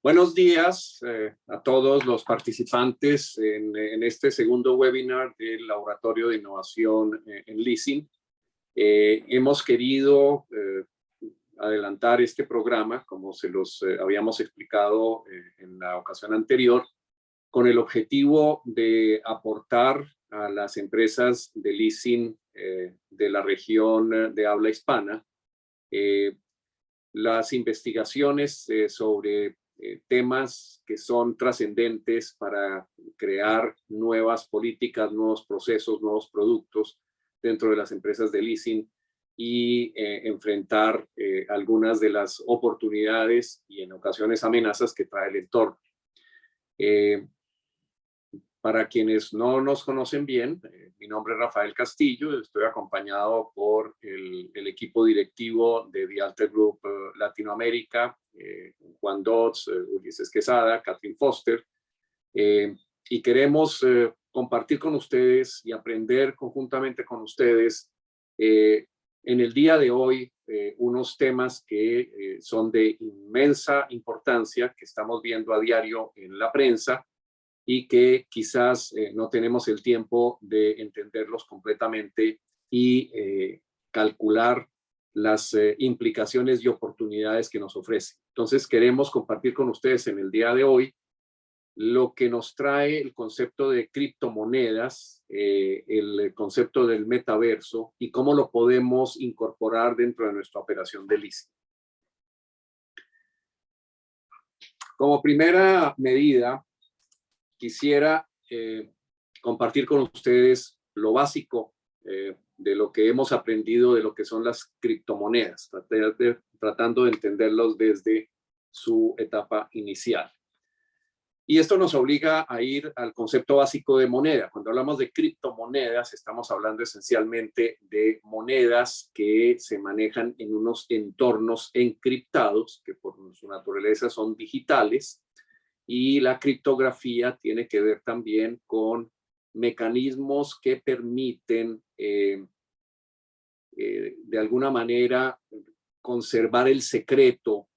Buenos días a todos los participantes en este segundo webinar del Laboratorio de Innovación en Leasing. Hemos querido adelantar este programa, como se los habíamos explicado en la ocasión anterior, con el objetivo de aportar a las empresas de leasing de la región de habla hispana las investigaciones sobre temas que son trascendentes para crear nuevas políticas, nuevos procesos, nuevos productos dentro de las empresas de leasing y enfrentar algunas de las oportunidades y en ocasiones amenazas que trae el entorno. Para quienes no nos conocen bien, mi nombre es Rafael Castillo, estoy acompañado por el equipo directivo de The Alter Group Latinoamérica, Juan Dodds, Ulises Quesada, Catherine Foster, y queremos compartir con ustedes y aprender conjuntamente con ustedes en el día de hoy unos temas que son de inmensa importancia, que estamos viendo a diario en la prensa, y que quizás no tenemos el tiempo de entenderlos completamente y calcular las implicaciones y oportunidades que nos ofrecen. Entonces queremos compartir con ustedes en el día de hoy lo que nos trae el concepto de criptomonedas, el concepto del metaverso y cómo lo podemos incorporar dentro de nuestra operación de leasing. Como primera medida, quisiera compartir con ustedes lo básico de lo que hemos aprendido de lo que son las criptomonedas, tratando de entenderlos desde su etapa inicial. Y esto nos obliga a ir al concepto básico de moneda. Cuando hablamos de criptomonedas, estamos hablando esencialmente de monedas que se manejan en unos entornos encriptados, que por su naturaleza son digitales, y la criptografía tiene que ver también con mecanismos que permiten de alguna manera conservar el secreto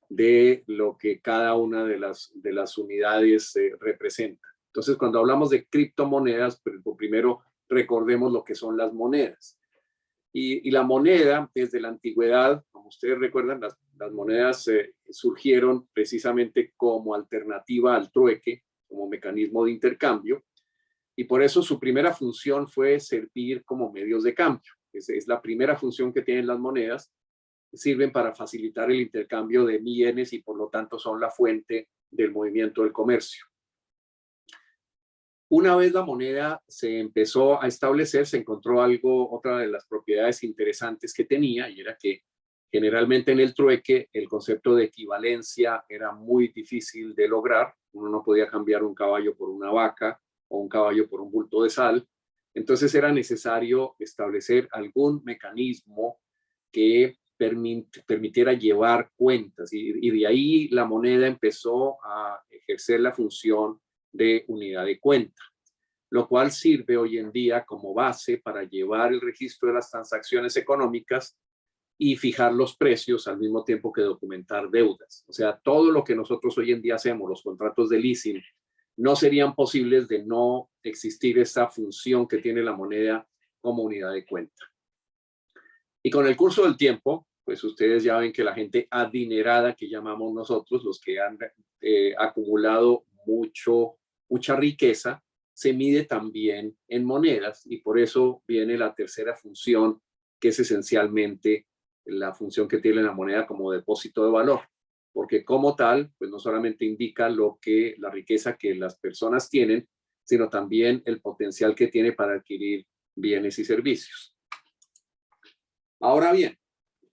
de lo que cada una de las unidades representa. Entonces, cuando hablamos de criptomonedas, primero recordemos lo que son las monedas. Y la moneda, desde la antigüedad, como ustedes recuerdan, las monedas surgieron precisamente como alternativa al trueque, como mecanismo de intercambio, y por eso su primera función fue servir como medios de cambio. Es la primera función que tienen las monedas, sirven para facilitar el intercambio de bienes y por lo tanto son la fuente del movimiento del comercio. Una vez la moneda se empezó a establecer, se encontró otra de las propiedades interesantes que tenía, y era que generalmente en el trueque el concepto de equivalencia era muy difícil de lograr. Uno no podía cambiar un caballo por una vaca o un caballo por un bulto de sal. Entonces era necesario establecer algún mecanismo que permitiera llevar cuentas, y de ahí la moneda empezó a ejercer la función de unidad de cuenta, lo cual sirve hoy en día como base para llevar el registro de las transacciones económicas y fijar los precios al mismo tiempo que documentar deudas. O sea, todo lo que nosotros hoy en día hacemos, los contratos de leasing, no serían posibles de no existir esa función que tiene la moneda como unidad de cuenta. Y con el curso del tiempo, pues ustedes ya ven que la gente adinerada que llamamos nosotros, los que han acumulado mucha riqueza, se mide también en monedas, y por eso viene la tercera función, que es esencialmente la función que tiene la moneda como depósito de valor, porque como tal, pues no solamente indica la riqueza que las personas tienen, sino también el potencial que tiene para adquirir bienes y servicios. Ahora bien,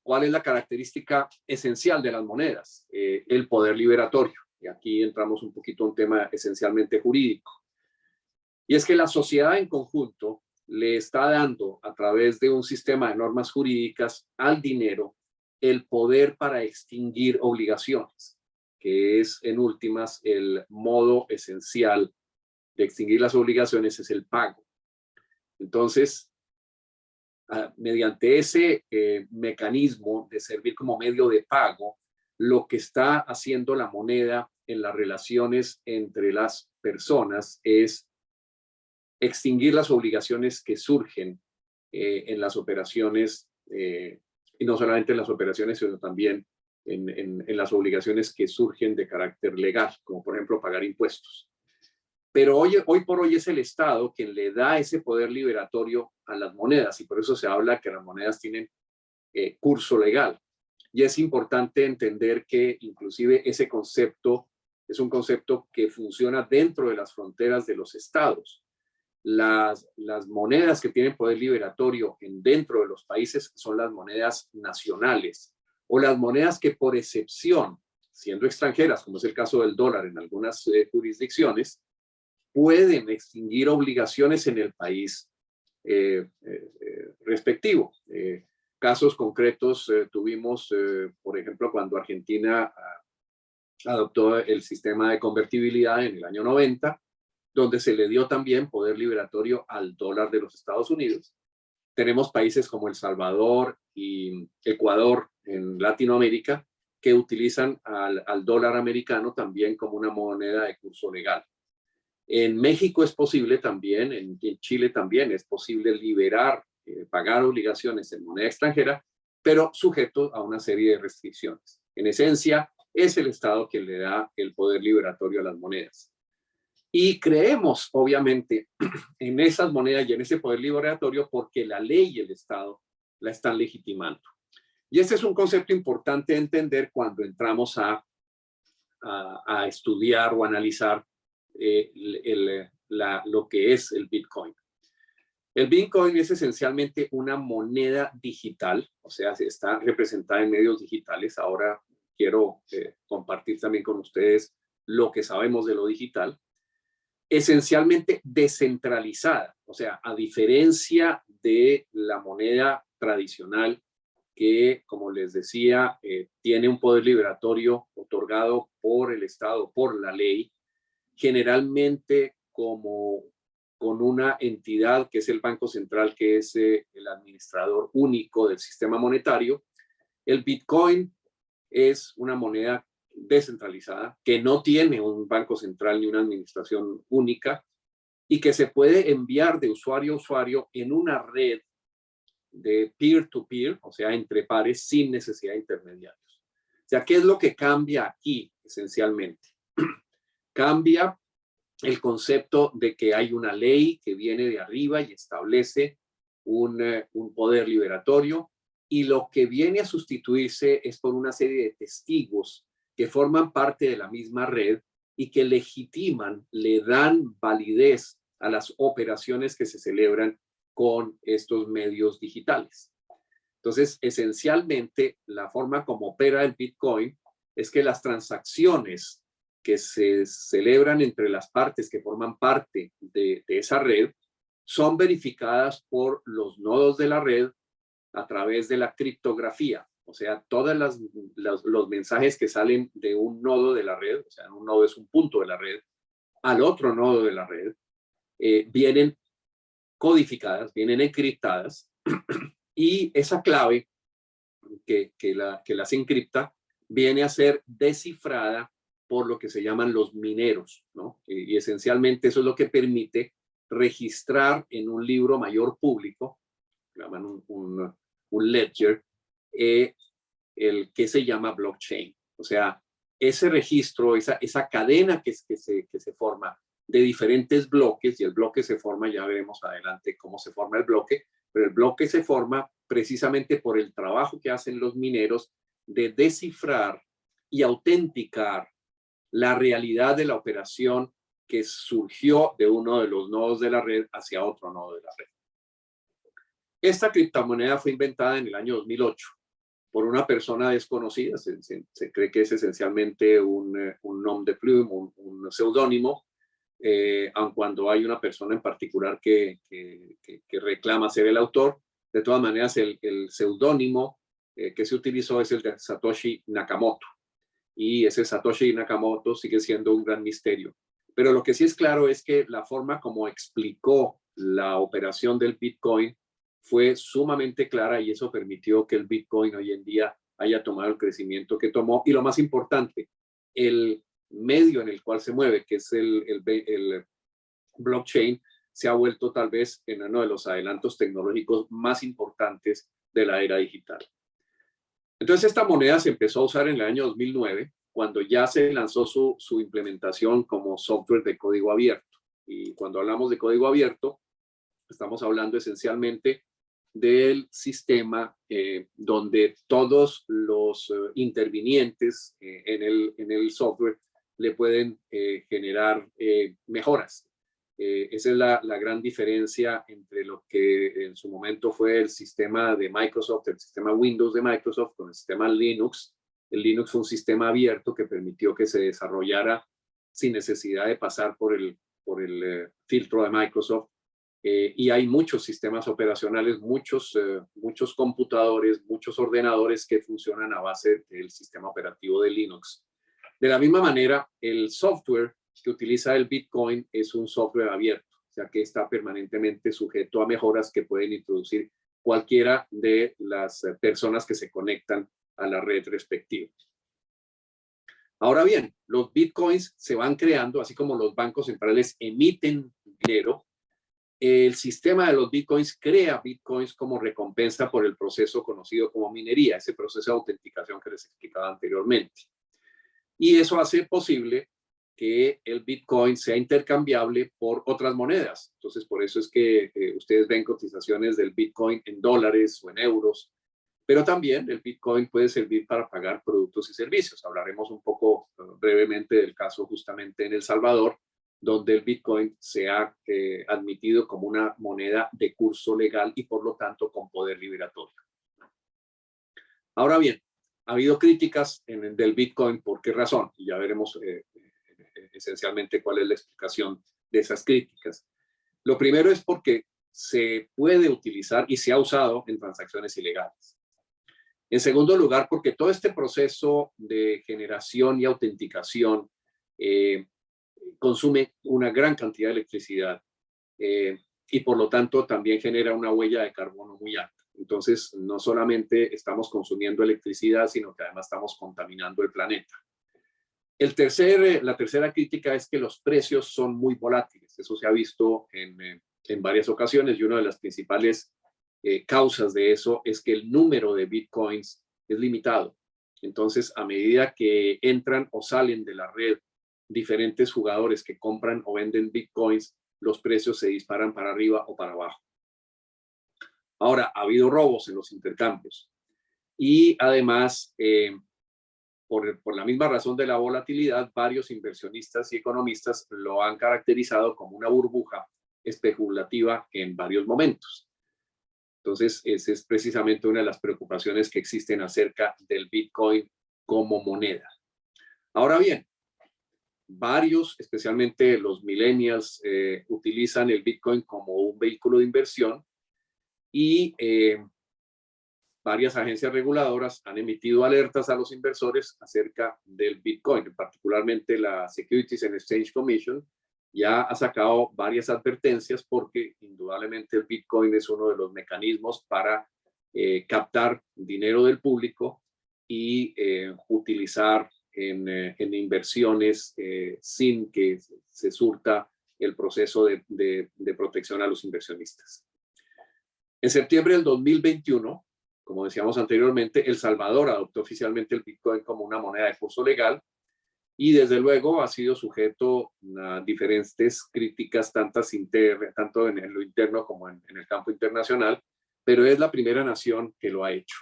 ¿cuál es la característica esencial de las monedas? El poder liberatorio. Y aquí entramos un poquito a un tema esencialmente jurídico. Y es que la sociedad en conjunto le está dando, a través de un sistema de normas jurídicas, al dinero el poder para extinguir obligaciones, que es en últimas el modo esencial de extinguir las obligaciones, es el pago. Entonces, mediante ese mecanismo de servir como medio de pago, lo que está haciendo la moneda en las relaciones entre las personas es extinguir las obligaciones que surgen en las operaciones, y no solamente en las operaciones, sino también en las obligaciones que surgen de carácter legal, como por ejemplo pagar impuestos. Pero hoy por hoy es el Estado quien le da ese poder liberatorio a las monedas, y por eso se habla que las monedas tienen curso legal. Y es importante entender que inclusive ese concepto es un concepto que funciona dentro de las fronteras de los estados. Las monedas que tienen poder liberatorio dentro de los países son las monedas nacionales o las monedas que por excepción, siendo extranjeras, como es el caso del dólar en algunas jurisdicciones, pueden extinguir obligaciones en el país respectivo. Casos concretos tuvimos, por ejemplo, cuando Argentina adoptó el sistema de convertibilidad en el año 90, donde se le dio también poder liberatorio al dólar de los Estados Unidos. Tenemos países como El Salvador y Ecuador en Latinoamérica que utilizan al dólar americano también como una moneda de curso legal. En México es posible también, en Chile también es posible liberar, pagar obligaciones en moneda extranjera, pero sujeto a una serie de restricciones. En esencia, es el Estado quien le da el poder liberatorio a las monedas. Y creemos, obviamente, en esas monedas y en ese poder liberatorio porque la ley y el Estado la están legitimando. Y este es un concepto importante de entender cuando entramos a estudiar o analizar lo que es el Bitcoin. El Bitcoin es esencialmente una moneda digital, o sea, está representada en medios digitales. Ahora quiero compartir también con ustedes lo que sabemos de lo digital. Esencialmente descentralizada, o sea, a diferencia de la moneda tradicional que, como les decía, tiene un poder liberatorio otorgado por el Estado, por la ley, generalmente con una entidad que es el Banco Central, que es el administrador único del sistema monetario. El Bitcoin es una moneda descentralizada que no tiene un banco central ni una administración única y que se puede enviar de usuario a usuario en una red de peer-to-peer, o sea, entre pares sin necesidad de intermediarios. O sea, ¿qué es lo que cambia aquí esencialmente? Cambia el concepto de que hay una ley que viene de arriba y establece un poder liberatorio, y lo que viene a sustituirse es por una serie de testigos que forman parte de la misma red y que legitiman, le dan validez a las operaciones que se celebran con estos medios digitales. Entonces, esencialmente, la forma como opera el Bitcoin es que las transacciones que se celebran entre las partes que forman parte de esa red son verificadas por los nodos de la red a través de la criptografía. O sea, todos los mensajes que salen de un nodo de la red, o sea, un nodo es un punto de la red, al otro nodo de la red, vienen codificadas, vienen encriptadas, y esa clave que las encripta viene a ser descifrada por lo que se llaman los mineros, ¿no? Y esencialmente eso es lo que permite registrar en un libro mayor público, llaman un ledger, el que se llama blockchain. O sea, ese registro, esa cadena que se forma de diferentes bloques, y el bloque se forma, ya veremos adelante cómo se forma el bloque, pero el bloque se forma precisamente por el trabajo que hacen los mineros de descifrar y autenticar la realidad de la operación que surgió de uno de los nodos de la red hacia otro nodo de la red. Esta criptomoneda fue inventada en el año 2008 por una persona desconocida. Se cree que es esencialmente un nom de plume, un seudónimo, aun cuando hay una persona en particular que reclama ser el autor. De todas maneras, el seudónimo que se utilizó es el de Satoshi Nakamoto. Y ese Satoshi Nakamoto sigue siendo un gran misterio. Pero lo que sí es claro es que la forma como explicó la operación del Bitcoin fue sumamente clara, y eso permitió que el Bitcoin hoy en día haya tomado el crecimiento que tomó. Y lo más importante, el medio en el cual se mueve, que es el blockchain, se ha vuelto tal vez en uno de los adelantos tecnológicos más importantes de la era digital. Entonces esta moneda se empezó a usar en el año 2009, cuando ya se lanzó su implementación como software de código abierto. Y cuando hablamos de código abierto, estamos hablando esencialmente del sistema donde todos los intervinientes en el software le pueden generar mejoras. Esa es la gran diferencia entre lo que en su momento fue el sistema de Microsoft, el sistema Windows de Microsoft, con el sistema Linux. El Linux fue un sistema abierto que permitió que se desarrollara sin necesidad de pasar por el filtro de Microsoft. Y hay muchos sistemas operacionales, muchos computadores, muchos ordenadores que funcionan a base del sistema operativo de Linux. De la misma manera, el software que utiliza el Bitcoin es un software abierto, o sea que está permanentemente sujeto a mejoras que pueden introducir cualquiera de las personas que se conectan a la red respectiva. Ahora bien, los Bitcoins se van creando, así como los bancos centrales emiten dinero. El sistema de los Bitcoins crea Bitcoins como recompensa por el proceso conocido como minería, ese proceso de autenticación que les explicaba anteriormente. Y eso hace posible que el Bitcoin sea intercambiable por otras monedas. Entonces, por eso es que ustedes ven cotizaciones del Bitcoin en dólares o en euros, pero también el Bitcoin puede servir para pagar productos y servicios. Hablaremos un poco brevemente del caso justamente en El Salvador, donde el Bitcoin se ha admitido como una moneda de curso legal y por lo tanto con poder liberatorio. Ahora bien, ha habido críticas del Bitcoin. ¿Por qué razón? Y ya veremos esencialmente cuál es la explicación de esas críticas. Lo primero es porque se puede utilizar y se ha usado en transacciones ilegales. En segundo lugar, porque todo este proceso de generación y autenticación consume una gran cantidad de electricidad y por lo tanto también genera una huella de carbono muy alta. Entonces, no solamente estamos consumiendo electricidad, sino que además estamos contaminando el planeta. La tercera crítica es que los precios son muy volátiles. Eso se ha visto en varias ocasiones y una de las principales causas de eso es que el número de Bitcoins es limitado. Entonces, a medida que entran o salen de la red diferentes jugadores que compran o venden Bitcoins, los precios se disparan para arriba o para abajo. Ahora, ha habido robos en los intercambios y además, por la misma razón de la volatilidad, varios inversionistas y economistas lo han caracterizado como una burbuja especulativa en varios momentos. Entonces, esa es precisamente una de las preocupaciones que existen acerca del Bitcoin como moneda. Ahora bien, varios, especialmente los millennials, utilizan el Bitcoin como un vehículo de inversión y varias agencias reguladoras han emitido alertas a los inversores acerca del Bitcoin, particularmente la Securities and Exchange Commission ya ha sacado varias advertencias porque indudablemente el Bitcoin es uno de los mecanismos para captar dinero del público y utilizar en inversiones sin que se surta el proceso de protección a los inversionistas. En septiembre del 2021, como decíamos anteriormente, El Salvador adoptó oficialmente el Bitcoin como una moneda de curso legal y desde luego ha sido sujeto a diferentes críticas, tanto en lo interno como en el campo internacional, pero es la primera nación que lo ha hecho.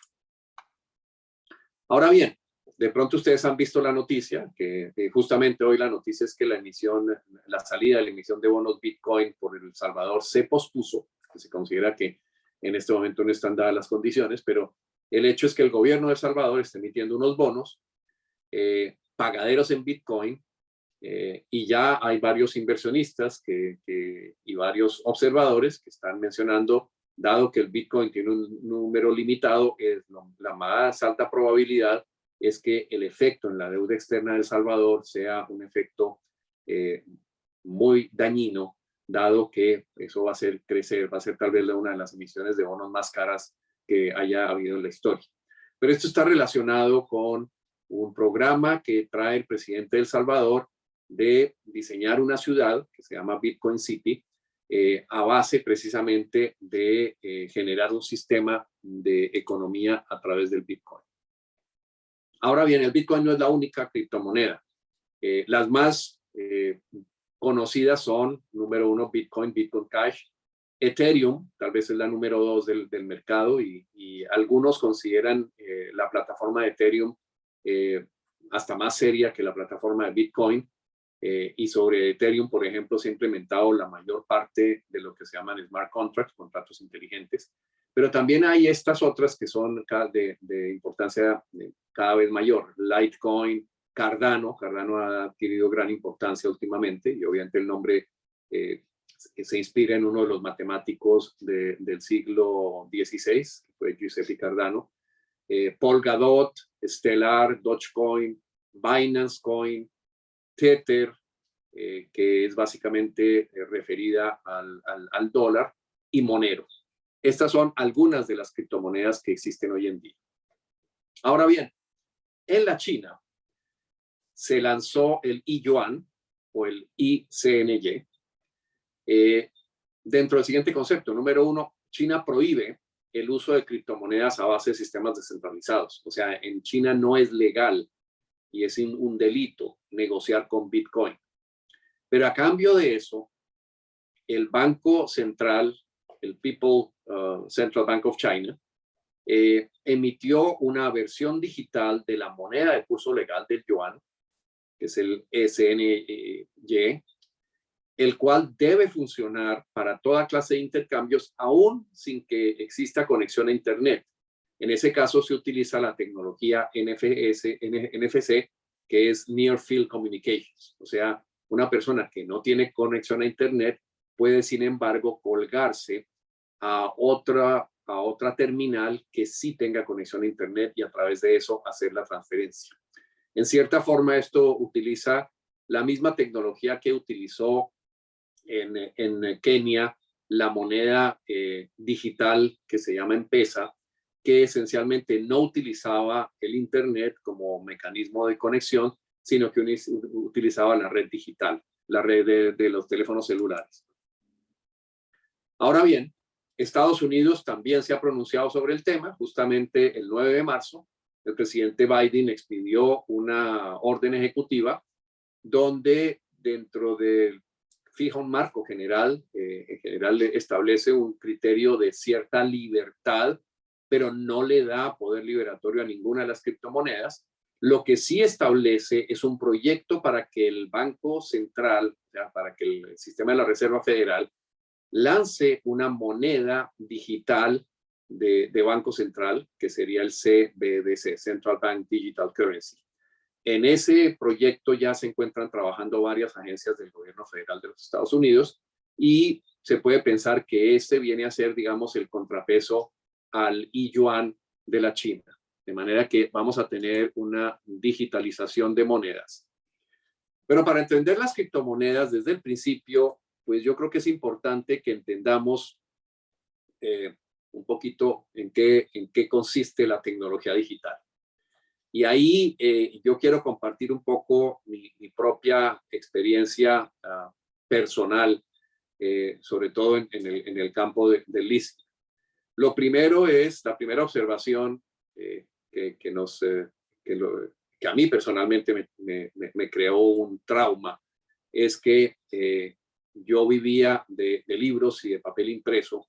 Ahora bien, de pronto ustedes han visto la noticia, que justamente hoy la noticia es que la salida de la emisión de bonos Bitcoin por El Salvador se pospuso, que se considera que en este momento no están dadas las condiciones, pero el hecho es que el gobierno de El Salvador está emitiendo unos bonos pagaderos en Bitcoin y ya hay varios inversionistas y varios observadores que están mencionando, dado que el Bitcoin tiene un número limitado, la más alta probabilidad es que el efecto en la deuda externa de El Salvador sea un efecto muy dañino, dado que eso va a ser tal vez una de las emisiones de bonos más caras que haya habido en la historia. Pero esto está relacionado con un programa que trae el presidente de El Salvador de diseñar una ciudad que se llama Bitcoin City, a base precisamente de generar un sistema de economía a través del Bitcoin. Ahora bien, el Bitcoin no es la única criptomoneda. Las más conocidas son, número 1, Bitcoin, Bitcoin Cash, Ethereum, tal vez es la número 2 del mercado, y algunos consideran la plataforma de Ethereum hasta más seria que la plataforma de Bitcoin. Y sobre Ethereum, por ejemplo, se ha implementado la mayor parte de lo que se llaman smart contracts, contratos inteligentes, pero también hay estas otras que son de importancia cada vez mayor. Litecoin, Cardano ha adquirido gran importancia últimamente, y obviamente el nombre se inspira en uno de los matemáticos del siglo XVI, que fue Giuseppe Cardano. Polkadot, Stellar, Dogecoin, Binance Coin, Tether, que es básicamente referida al dólar, y Monero. Estas son algunas de las criptomonedas que existen hoy en día. Ahora bien, en la China se lanzó el e-yuan o el ICNY dentro del siguiente concepto. Número 1, China prohíbe el uso de criptomonedas a base de sistemas descentralizados. O sea, en China no es legal y es un delito negociar con Bitcoin. Pero a cambio de eso, el Banco Central, el Central Bank of China, emitió una versión digital de la moneda de curso legal del yuan, que es el SNY, el cual debe funcionar para toda clase de intercambios, aún sin que exista conexión a Internet. En ese caso se utiliza la tecnología NFC, que es Near Field Communications. O sea, una persona que no tiene conexión a Internet puede, sin embargo, colgarse a otra terminal que sí tenga conexión a Internet, y a través de eso hacer la transferencia. En cierta forma, esto utiliza la misma tecnología que utilizó en Kenia la moneda digital que se llama M-Pesa, que esencialmente no utilizaba el Internet como mecanismo de conexión, sino que utilizaba la red digital, la red de los teléfonos celulares. Ahora bien, Estados Unidos también se ha pronunciado sobre el tema. Justamente el 9 de marzo, el presidente Biden expidió una orden ejecutiva donde, dentro del fija un marco general, en general establece un criterio de cierta libertad, pero no le da poder liberatorio a ninguna de las criptomonedas. Lo que sí establece es un proyecto para que el Banco Central, o sea, para que el sistema de la Reserva Federal lance una moneda digital de Banco Central, que sería el CBDC, Central Bank Digital Currency. En ese proyecto ya se encuentran trabajando varias agencias del gobierno federal de los Estados Unidos, y se puede pensar que este viene a ser, digamos, el contrapeso al e-yuan de la China. De manera que vamos a tener una digitalización de monedas. Pero para entender las criptomonedas desde el principio, pues yo creo que es importante que entendamos un poquito en qué consiste la tecnología digital. Y ahí yo quiero compartir un poco mi propia experiencia personal, sobre todo en el campo del leasing. Lo primero es, la primera observación que a mí personalmente me creó un trauma, es que yo vivía de libros y de papel impreso,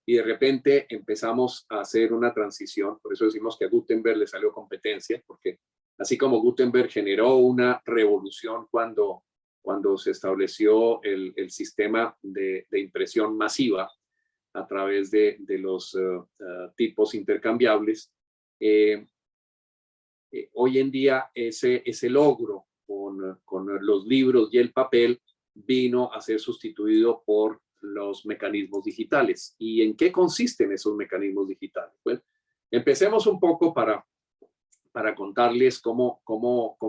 y de repente empezamos a hacer una transición. Por eso decimos que a Gutenberg le salió competencia, porque así como Gutenberg generó una revolución cuando se estableció el sistema de impresión masiva a través de los tipos intercambiables, hoy en día ese logro con los libros y el papel vino a ser sustituido por los mecanismos digitales. ¿Y en qué consisten esos mecanismos digitales? Bueno, empecemos un poco para contarles cómo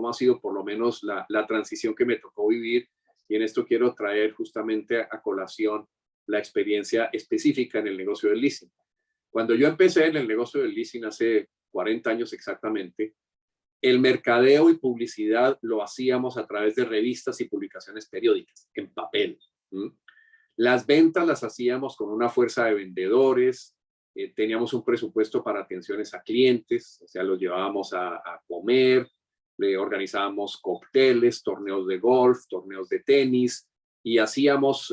ha sido por lo menos la transición que me tocó vivir, y en esto quiero traer justamente a colación la experiencia específica en el negocio del leasing. Cuando yo empecé en el negocio del leasing hace 40 años exactamente, el mercadeo y publicidad lo hacíamos a través de revistas y publicaciones periódicas, en papel. Las ventas las hacíamos con una fuerza de vendedores, teníamos un presupuesto para atenciones a clientes, o sea, los llevábamos a comer, le organizábamos cócteles, torneos de golf, torneos de tenis, y hacíamos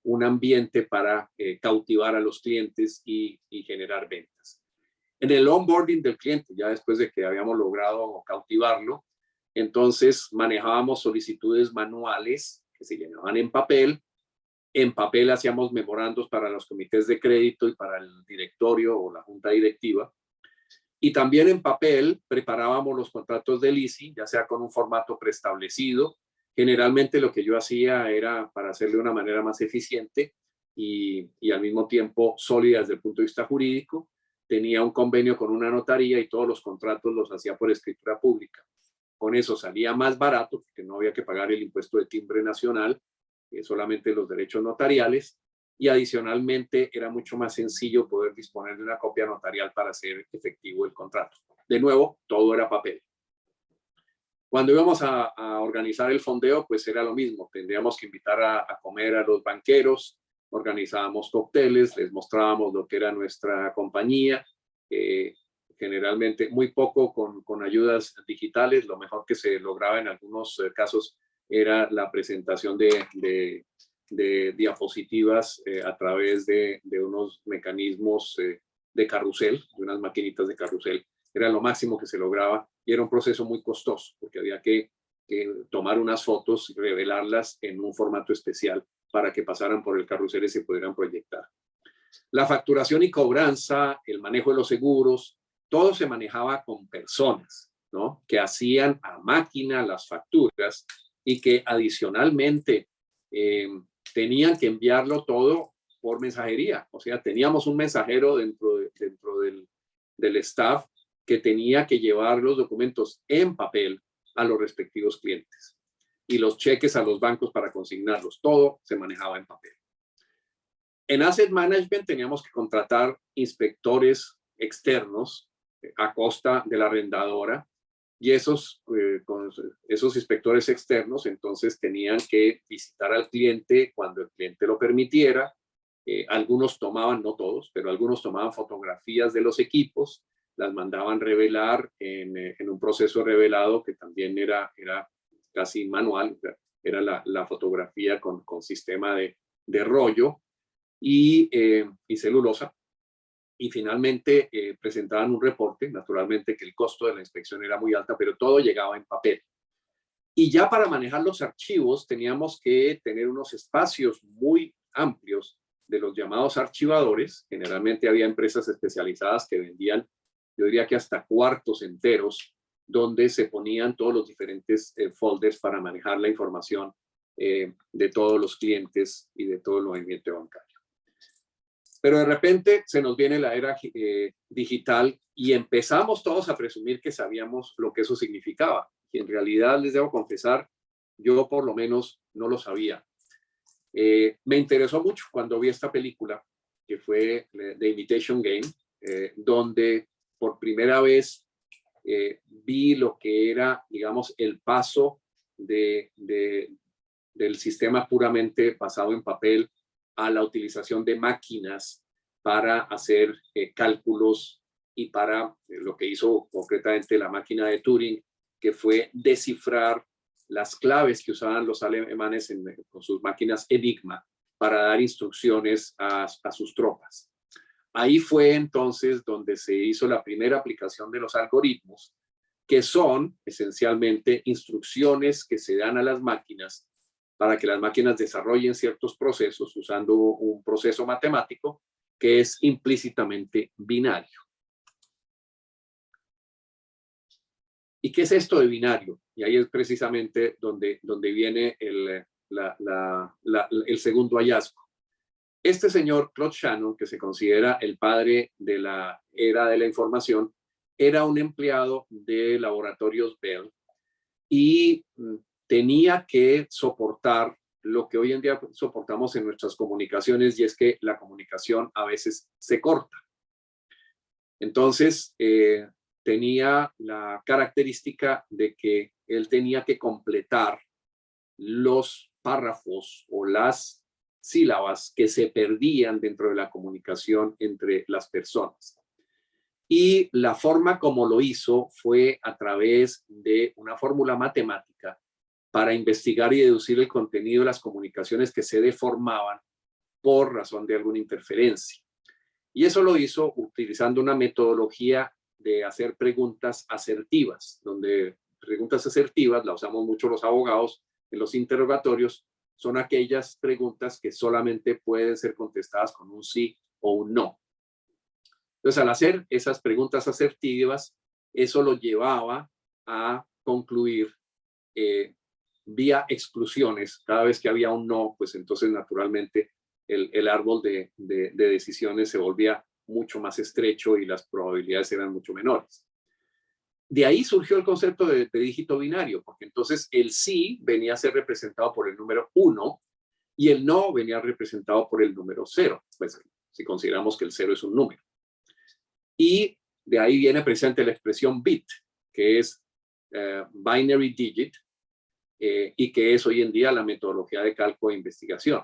un ambiente para cautivar a los clientes y generar ventas. En el onboarding del cliente, ya después de que habíamos logrado cautivarlo, entonces manejábamos solicitudes manuales que se llenaban en papel. En papel hacíamos memorandos para los comités de crédito y para el directorio o la junta directiva. Y también en papel preparábamos los contratos de leasing, ya sea con un formato preestablecido. Generalmente lo que yo hacía era para hacerlo de una manera más eficiente y al mismo tiempo sólida desde el punto de vista jurídico. Tenía un convenio con una notaría y todos los contratos los hacía por escritura pública. Con eso salía más barato porque no había que pagar el impuesto de timbre nacional, solamente los derechos notariales, y adicionalmente era mucho más sencillo poder disponer de una copia notarial para hacer efectivo el contrato. De nuevo, todo era papel. Cuando íbamos a organizar el fondeo, pues era lo mismo. Tendríamos que invitar a comer a los banqueros, organizábamos cócteles, les mostrábamos lo que era nuestra compañía, generalmente muy poco con ayudas digitales. Lo mejor que se lograba en algunos casos era la presentación de diapositivas a través de unos mecanismos de carrusel, de unas maquinitas de carrusel. Era lo máximo que se lograba y era un proceso muy costoso porque había que tomar unas fotos y revelarlas en un formato especial para que pasaran por el carrusel y se pudieran proyectar. La facturación y cobranza, el manejo de los seguros, todo se manejaba con personas, ¿no? Que hacían a máquina las facturas y que adicionalmente tenían que enviarlo todo por mensajería. O sea, teníamos un mensajero dentro del staff que tenía que llevar los documentos en papel a los respectivos clientes y los cheques a los bancos para consignarlos. Todo se manejaba en papel. En Asset Management teníamos que contratar inspectores externos a costa de la arrendadora y esos inspectores externos entonces tenían que visitar al cliente cuando el cliente lo permitiera. Algunos tomaban, no todos, pero algunos tomaban fotografías de los equipos, las mandaban revelar en un proceso revelado que también era casi manual, era la fotografía con sistema de rollo y celulosa. Y finalmente presentaban un reporte, naturalmente que el costo de la inspección era muy alta, pero todo llegaba en papel. Y ya para manejar los archivos teníamos que tener unos espacios muy amplios de los llamados archivadores. Generalmente había empresas especializadas que vendían, yo diría que hasta cuartos enteros, donde se ponían todos los diferentes folders para manejar la información de todos los clientes y de todo el movimiento bancario. Pero de repente se nos viene la era digital y empezamos todos a presumir que sabíamos lo que eso significaba. Y en realidad les debo confesar, yo por lo menos no lo sabía. Me interesó mucho cuando vi esta película, que fue The Imitation Game, donde por primera vez vi lo que era, digamos, el paso del sistema puramente basado en papel a la utilización de máquinas para hacer cálculos y para lo que hizo concretamente la máquina de Turing, que fue descifrar las claves que usaban los alemanes con sus máquinas Enigma para dar instrucciones a sus tropas. Ahí fue entonces donde se hizo la primera aplicación de los algoritmos, que son esencialmente instrucciones que se dan a las máquinas para que las máquinas desarrollen ciertos procesos usando un proceso matemático que es implícitamente binario. ¿Y qué es esto de binario? Y ahí es precisamente donde viene el segundo hallazgo. Este señor Claude Shannon, que se considera el padre de la era de la información, era un empleado de laboratorios Bell y tenía que soportar lo que hoy en día soportamos en nuestras comunicaciones, y es que la comunicación a veces se corta. Entonces, tenía la característica de que él tenía que completar los párrafos o las sílabas que se perdían dentro de la comunicación entre las personas. Y la forma como lo hizo fue a través de una fórmula matemática para investigar y deducir el contenido de las comunicaciones que se deformaban por razón de alguna interferencia. Y eso lo hizo utilizando una metodología de hacer preguntas asertivas, donde preguntas asertivas la usamos mucho los abogados en los interrogatorios, son aquellas preguntas que solamente pueden ser contestadas con un sí o un no. Entonces, al hacer esas preguntas asertivas, eso lo llevaba a concluir vía exclusiones. Cada vez que había un no, pues entonces naturalmente el árbol de decisiones se volvía mucho más estrecho y las probabilidades eran mucho menores. De ahí surgió el concepto de dígito binario, porque entonces el sí venía a ser representado por el número 1 y el no venía representado por el número 0, pues si consideramos que el 0 es un número. Y de ahí viene presente la expresión bit, que es binary digit, y que es hoy en día la metodología de cálculo e investigación.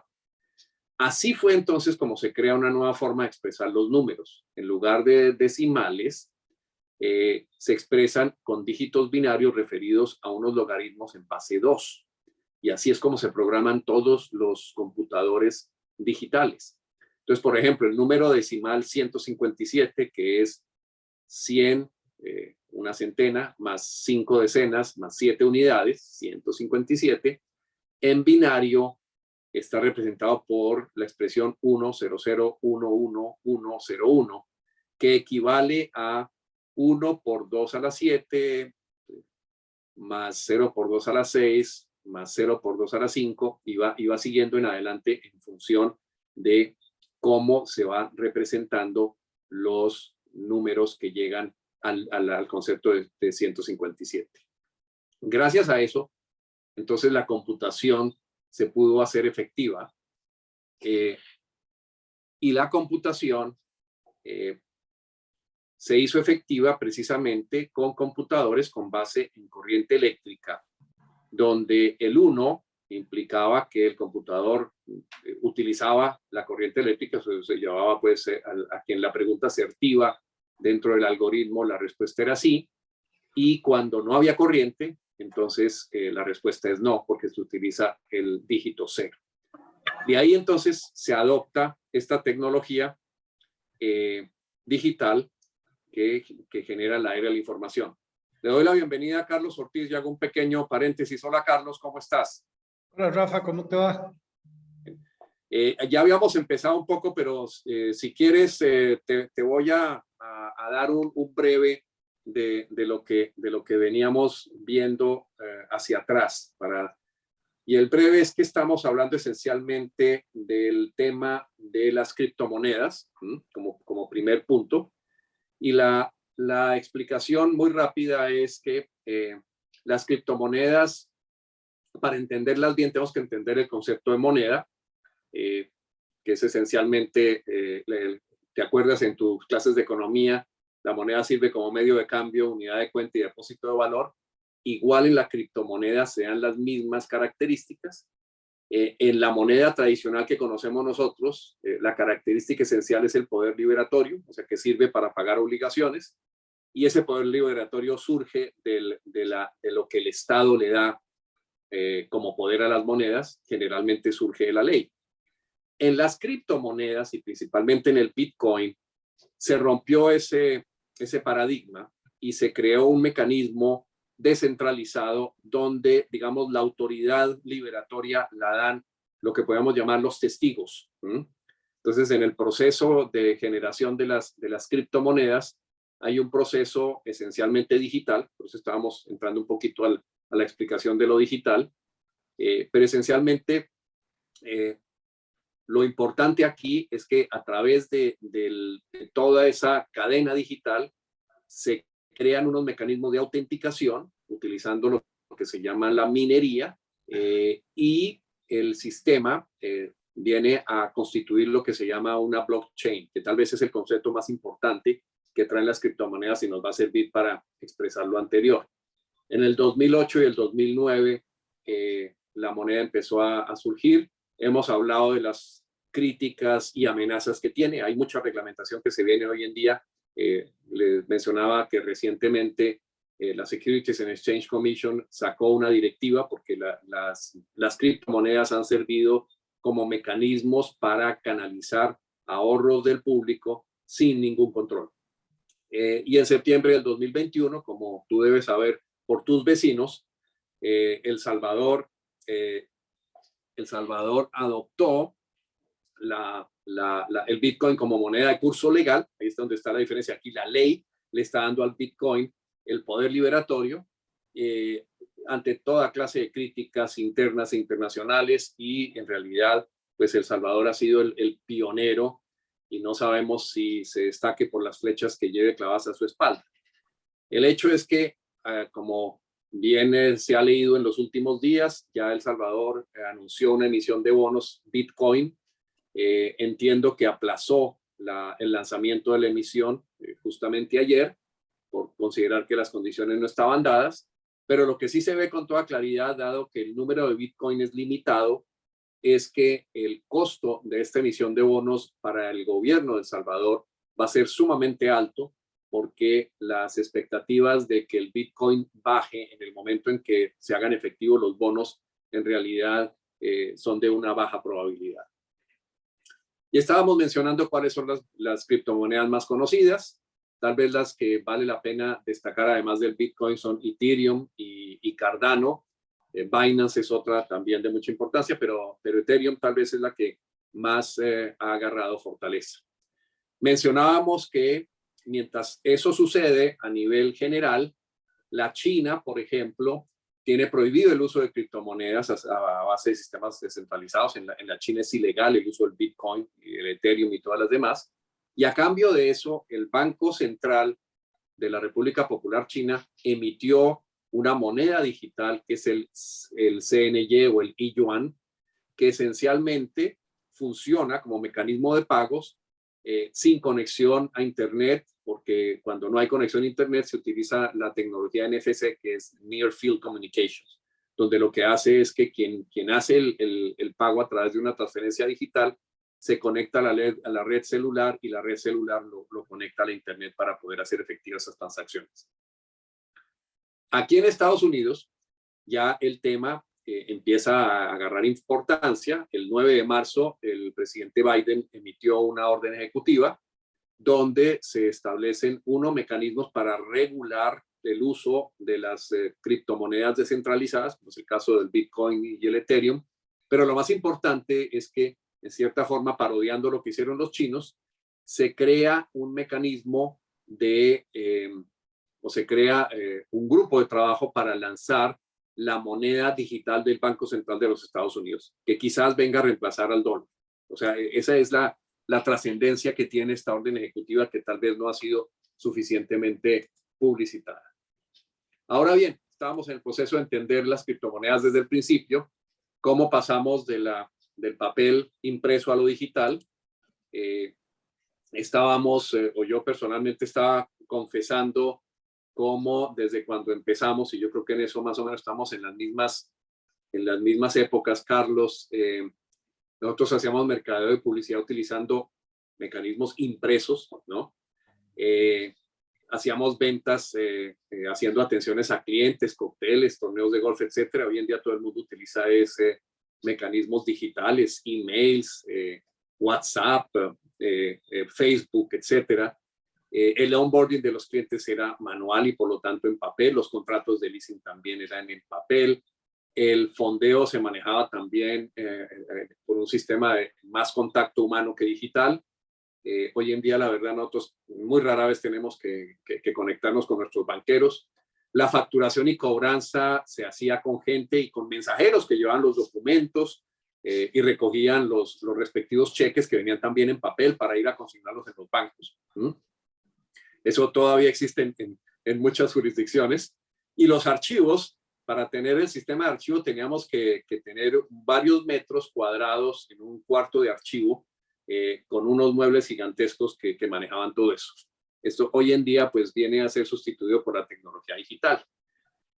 Así fue entonces como se crea una nueva forma de expresar los números. En lugar de decimales, se expresan con dígitos binarios referidos a unos logaritmos en base 2. Y así es como se programan todos los computadores digitales. Entonces, por ejemplo, el número decimal 157, que es 100, una centena, más 5 decenas, más 7 unidades, 157, en binario está representado por la expresión 100111101, que equivale a 1 por 2 a la 7, más 0 por 2 a la 6, más 0 por 2 a la 5, y va siguiendo en adelante en función de cómo se van representando los números que llegan al concepto de 157. Gracias a eso, entonces la computación se pudo hacer efectiva, y la computación se hizo efectiva precisamente con computadores con base en corriente eléctrica, donde el 1 implicaba que el computador utilizaba la corriente eléctrica, se llevaba pues a quien la pregunta asertiva dentro del algoritmo, la respuesta era sí, y cuando no había corriente, entonces la respuesta es no, porque se utiliza el dígito 0. De ahí entonces se adopta esta tecnología digital que genera la era de la información. Le doy la bienvenida a Carlos Ortiz y hago un pequeño paréntesis. Hola Carlos, ¿cómo estás? Hola Rafa, ¿cómo te va? Ya habíamos empezado un poco, pero si quieres te voy a dar un breve de lo que veníamos viendo hacia atrás. Y el breve es que estamos hablando esencialmente del tema de las criptomonedas, como primer punto. Y la explicación muy rápida es que las criptomonedas, para entenderlas bien, tenemos que entender el concepto de moneda, que es esencialmente, ¿te acuerdas en tus clases de economía? La moneda sirve como medio de cambio, unidad de cuenta y depósito de valor. Igual en la criptomoneda se dan las mismas características. En la moneda tradicional que conocemos nosotros, la característica esencial es el poder liberatorio, o sea, que sirve para pagar obligaciones, y ese poder liberatorio surge de lo que el Estado le da como poder a las monedas, generalmente surge de la ley. En las criptomonedas y principalmente en el Bitcoin, se rompió ese paradigma y se creó un mecanismo descentralizado donde, digamos, la autoridad liberatoria la dan lo que podemos llamar los testigos. Entonces, en el proceso de generación de las criptomonedas, hay un proceso esencialmente digital, por eso estábamos entrando un poquito a la explicación de lo digital, pero esencialmente lo importante aquí es que a través de toda esa cadena digital se crean unos mecanismos de autenticación utilizando lo que se llama la minería, y el sistema viene a constituir lo que se llama una blockchain, que tal vez es el concepto más importante que traen las criptomonedas y nos va a servir para expresar lo anterior. En el 2008 y el 2009 la moneda empezó a surgir. Hemos hablado de las críticas y amenazas que tiene. Hay mucha reglamentación que se viene hoy en día. Les mencionaba que recientemente la Securities and Exchange Commission sacó una directiva porque las criptomonedas han servido como mecanismos para canalizar ahorros del público sin ningún control. Y en septiembre del 2021, como tú debes saber por tus vecinos, El Salvador adoptó el Bitcoin como moneda de curso legal. Ahí está donde está la diferencia. Aquí la ley le está dando al Bitcoin el poder liberatorio ante toda clase de críticas internas e internacionales, y en realidad pues El Salvador ha sido el pionero, y no sabemos si se destaque por las flechas que lleve clavadas a su espalda. El hecho es que, como bien se ha leído en los últimos días, ya El Salvador anunció una emisión de bonos Bitcoin. Entiendo que aplazó el lanzamiento de la emisión justamente ayer, por considerar que las condiciones no estaban dadas, pero lo que sí se ve con toda claridad, dado que el número de Bitcoin es limitado, es que el costo de esta emisión de bonos para el gobierno de El Salvador va a ser sumamente alto, porque las expectativas de que el Bitcoin baje en el momento en que se hagan efectivos los bonos, en realidad son de una baja probabilidad. Y estábamos mencionando cuáles son las criptomonedas más conocidas. Tal vez las que vale la pena destacar, además del Bitcoin, son Ethereum y Cardano. Binance es otra también de mucha importancia, pero Ethereum tal vez es la que más ha agarrado fortaleza. Mencionábamos que mientras eso sucede a nivel general, la China, por ejemplo, tiene prohibido el uso de criptomonedas a base de sistemas descentralizados. En la China es ilegal el uso del Bitcoin, el Ethereum y todas las demás. Y a cambio de eso, el Banco Central de la República Popular China emitió una moneda digital que es el CNY o el e-yuan, que esencialmente funciona como mecanismo de pagos sin conexión a Internet, porque cuando no hay conexión a Internet se utiliza la tecnología NFC, que es Near Field Communications, donde lo que hace es que quien hace el pago a través de una transferencia digital se conecta a la red celular, y la red celular lo conecta a la Internet para poder hacer efectivas esas transacciones. Aquí en Estados Unidos ya el tema empieza a agarrar importancia. El 9 de marzo el presidente Biden emitió una orden ejecutiva donde se establecen unos mecanismos para regular el uso de las criptomonedas descentralizadas, como es el caso del Bitcoin y el Ethereum. Pero lo más importante es que, en cierta forma, parodiando lo que hicieron los chinos, se crea un mecanismo se crea un grupo de trabajo para lanzar la moneda digital del Banco Central de los Estados Unidos, que quizás venga a reemplazar al dólar. O sea, esa es la trascendencia que tiene esta orden ejecutiva, que tal vez no ha sido suficientemente publicitada. Ahora bien, estábamos en el proceso de entender las criptomonedas desde el principio, cómo pasamos del papel impreso a lo digital. O yo personalmente estaba confesando cómo desde cuando empezamos, y yo creo que en eso más o menos estamos en las mismas épocas, Carlos, nosotros hacíamos mercadeo de publicidad utilizando mecanismos impresos, ¿no? Hacíamos ventas haciendo atenciones a clientes, cócteles, torneos de golf, etcétera. Hoy en día todo el mundo utiliza mecanismos digitales, emails, WhatsApp, Facebook, etcétera. El onboarding de los clientes era manual y por lo tanto en papel. Los contratos de leasing también eran en papel. El fondeo se manejaba también por un sistema de más contacto humano que digital. Hoy en día, la verdad, nosotros muy rara vez tenemos que conectarnos con nuestros banqueros. La facturación y cobranza se hacía con gente y con mensajeros que llevaban los documentos y recogían los respectivos cheques, que venían también en papel, para ir a consignarlos en los bancos. Eso todavía existe en muchas jurisdicciones. Y los archivos, para tener el sistema de archivo teníamos que tener varios metros cuadrados en un cuarto de archivo, con unos muebles gigantescos que manejaban todo eso. Esto hoy en día pues viene a ser sustituido por la tecnología digital.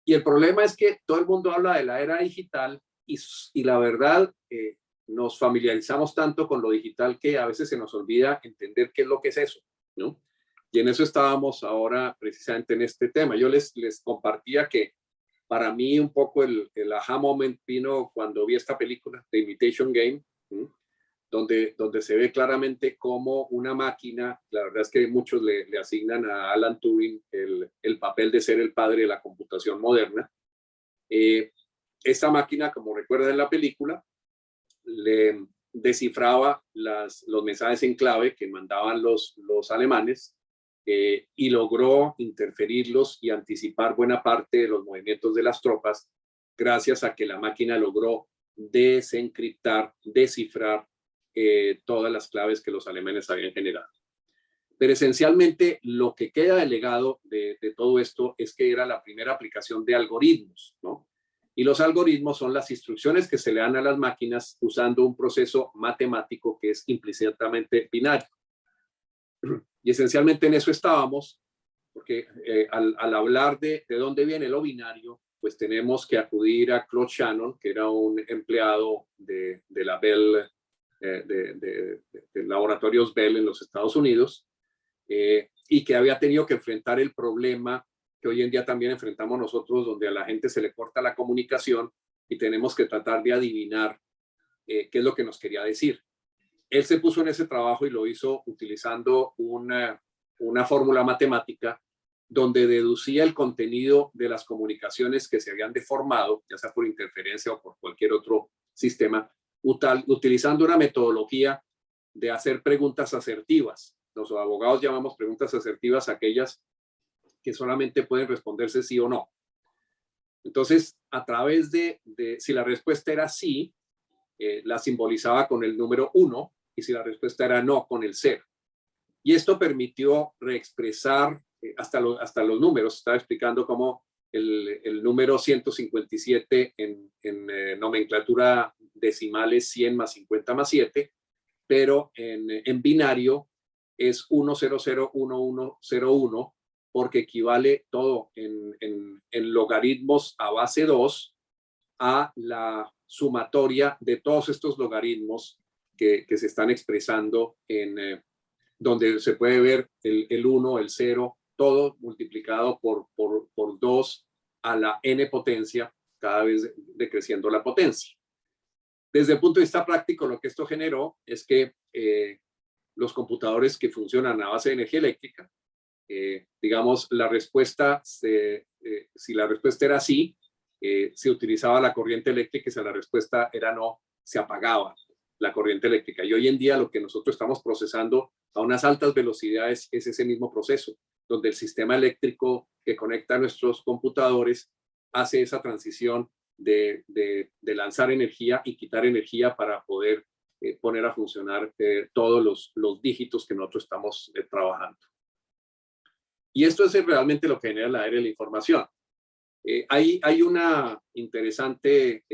Y el problema es que todo el mundo habla de la era digital y la verdad nos familiarizamos tanto con lo digital que a veces se nos olvida entender qué es lo que es eso, ¿no? Y en eso estábamos ahora precisamente en este tema. Yo les compartía que para mí un poco el aha moment vino cuando vi esta película, The Imitation Game, ¿no? donde se ve claramente cómo una máquina, la verdad es que muchos le asignan a Alan Turing el papel de ser el padre de la computación moderna. Esta máquina, como recuerdan en la película, le descifraba los mensajes en clave que mandaban los alemanes y logró interferirlos y anticipar buena parte de los movimientos de las tropas gracias a que la máquina logró desencriptar, descifrar todas las claves que los alemanes habían generado. Pero esencialmente lo que queda del legado de todo esto es que era la primera aplicación de algoritmos, ¿no? Y los algoritmos son las instrucciones que se le dan a las máquinas usando un proceso matemático que es implícitamente binario. Y esencialmente en eso estábamos, porque al hablar de dónde viene lo binario, pues tenemos que acudir a Claude Shannon, que era un empleado de la Bell, de laboratorios Bell en los Estados Unidos, y que había tenido que enfrentar el problema que hoy en día también enfrentamos nosotros, donde a la gente se le corta la comunicación y tenemos que tratar de adivinar qué es lo que nos quería decir. Él se puso en ese trabajo y lo hizo utilizando una fórmula matemática donde deducía el contenido de las comunicaciones que se habían deformado, ya sea por interferencia o por cualquier otro sistema, utilizando una metodología de hacer preguntas asertivas. Los abogados llamamos preguntas asertivas aquellas que solamente pueden responderse sí o no. Entonces, a través de si la respuesta era sí, la simbolizaba con el número 1, y si la respuesta era no, con el 0. Y esto permitió reexpresar hasta los números. Estaba explicando cómo el número 157 en nomenclatura decimal es 100 más 50 más 7, pero en binario es 1001101, porque equivale todo en logaritmos a base 2 a la sumatoria de todos estos logaritmos que se están expresando donde se puede ver el 1, el 0, todo multiplicado por 2 a la n potencia, cada vez decreciendo la potencia. Desde el punto de vista práctico, lo que esto generó es que los computadores que funcionan a base de energía eléctrica, digamos, la respuesta, si la respuesta era sí, se utilizaba la corriente eléctrica, y si la respuesta era no, se apagaba la corriente eléctrica. Y hoy en día lo que nosotros estamos procesando a unas altas velocidades es ese mismo proceso, donde el sistema eléctrico que conecta a nuestros computadores hace esa transición de lanzar energía y quitar energía para poder poner a funcionar todos los dígitos que nosotros estamos trabajando. Y esto es realmente lo que genera la era de la información. Hay una interesante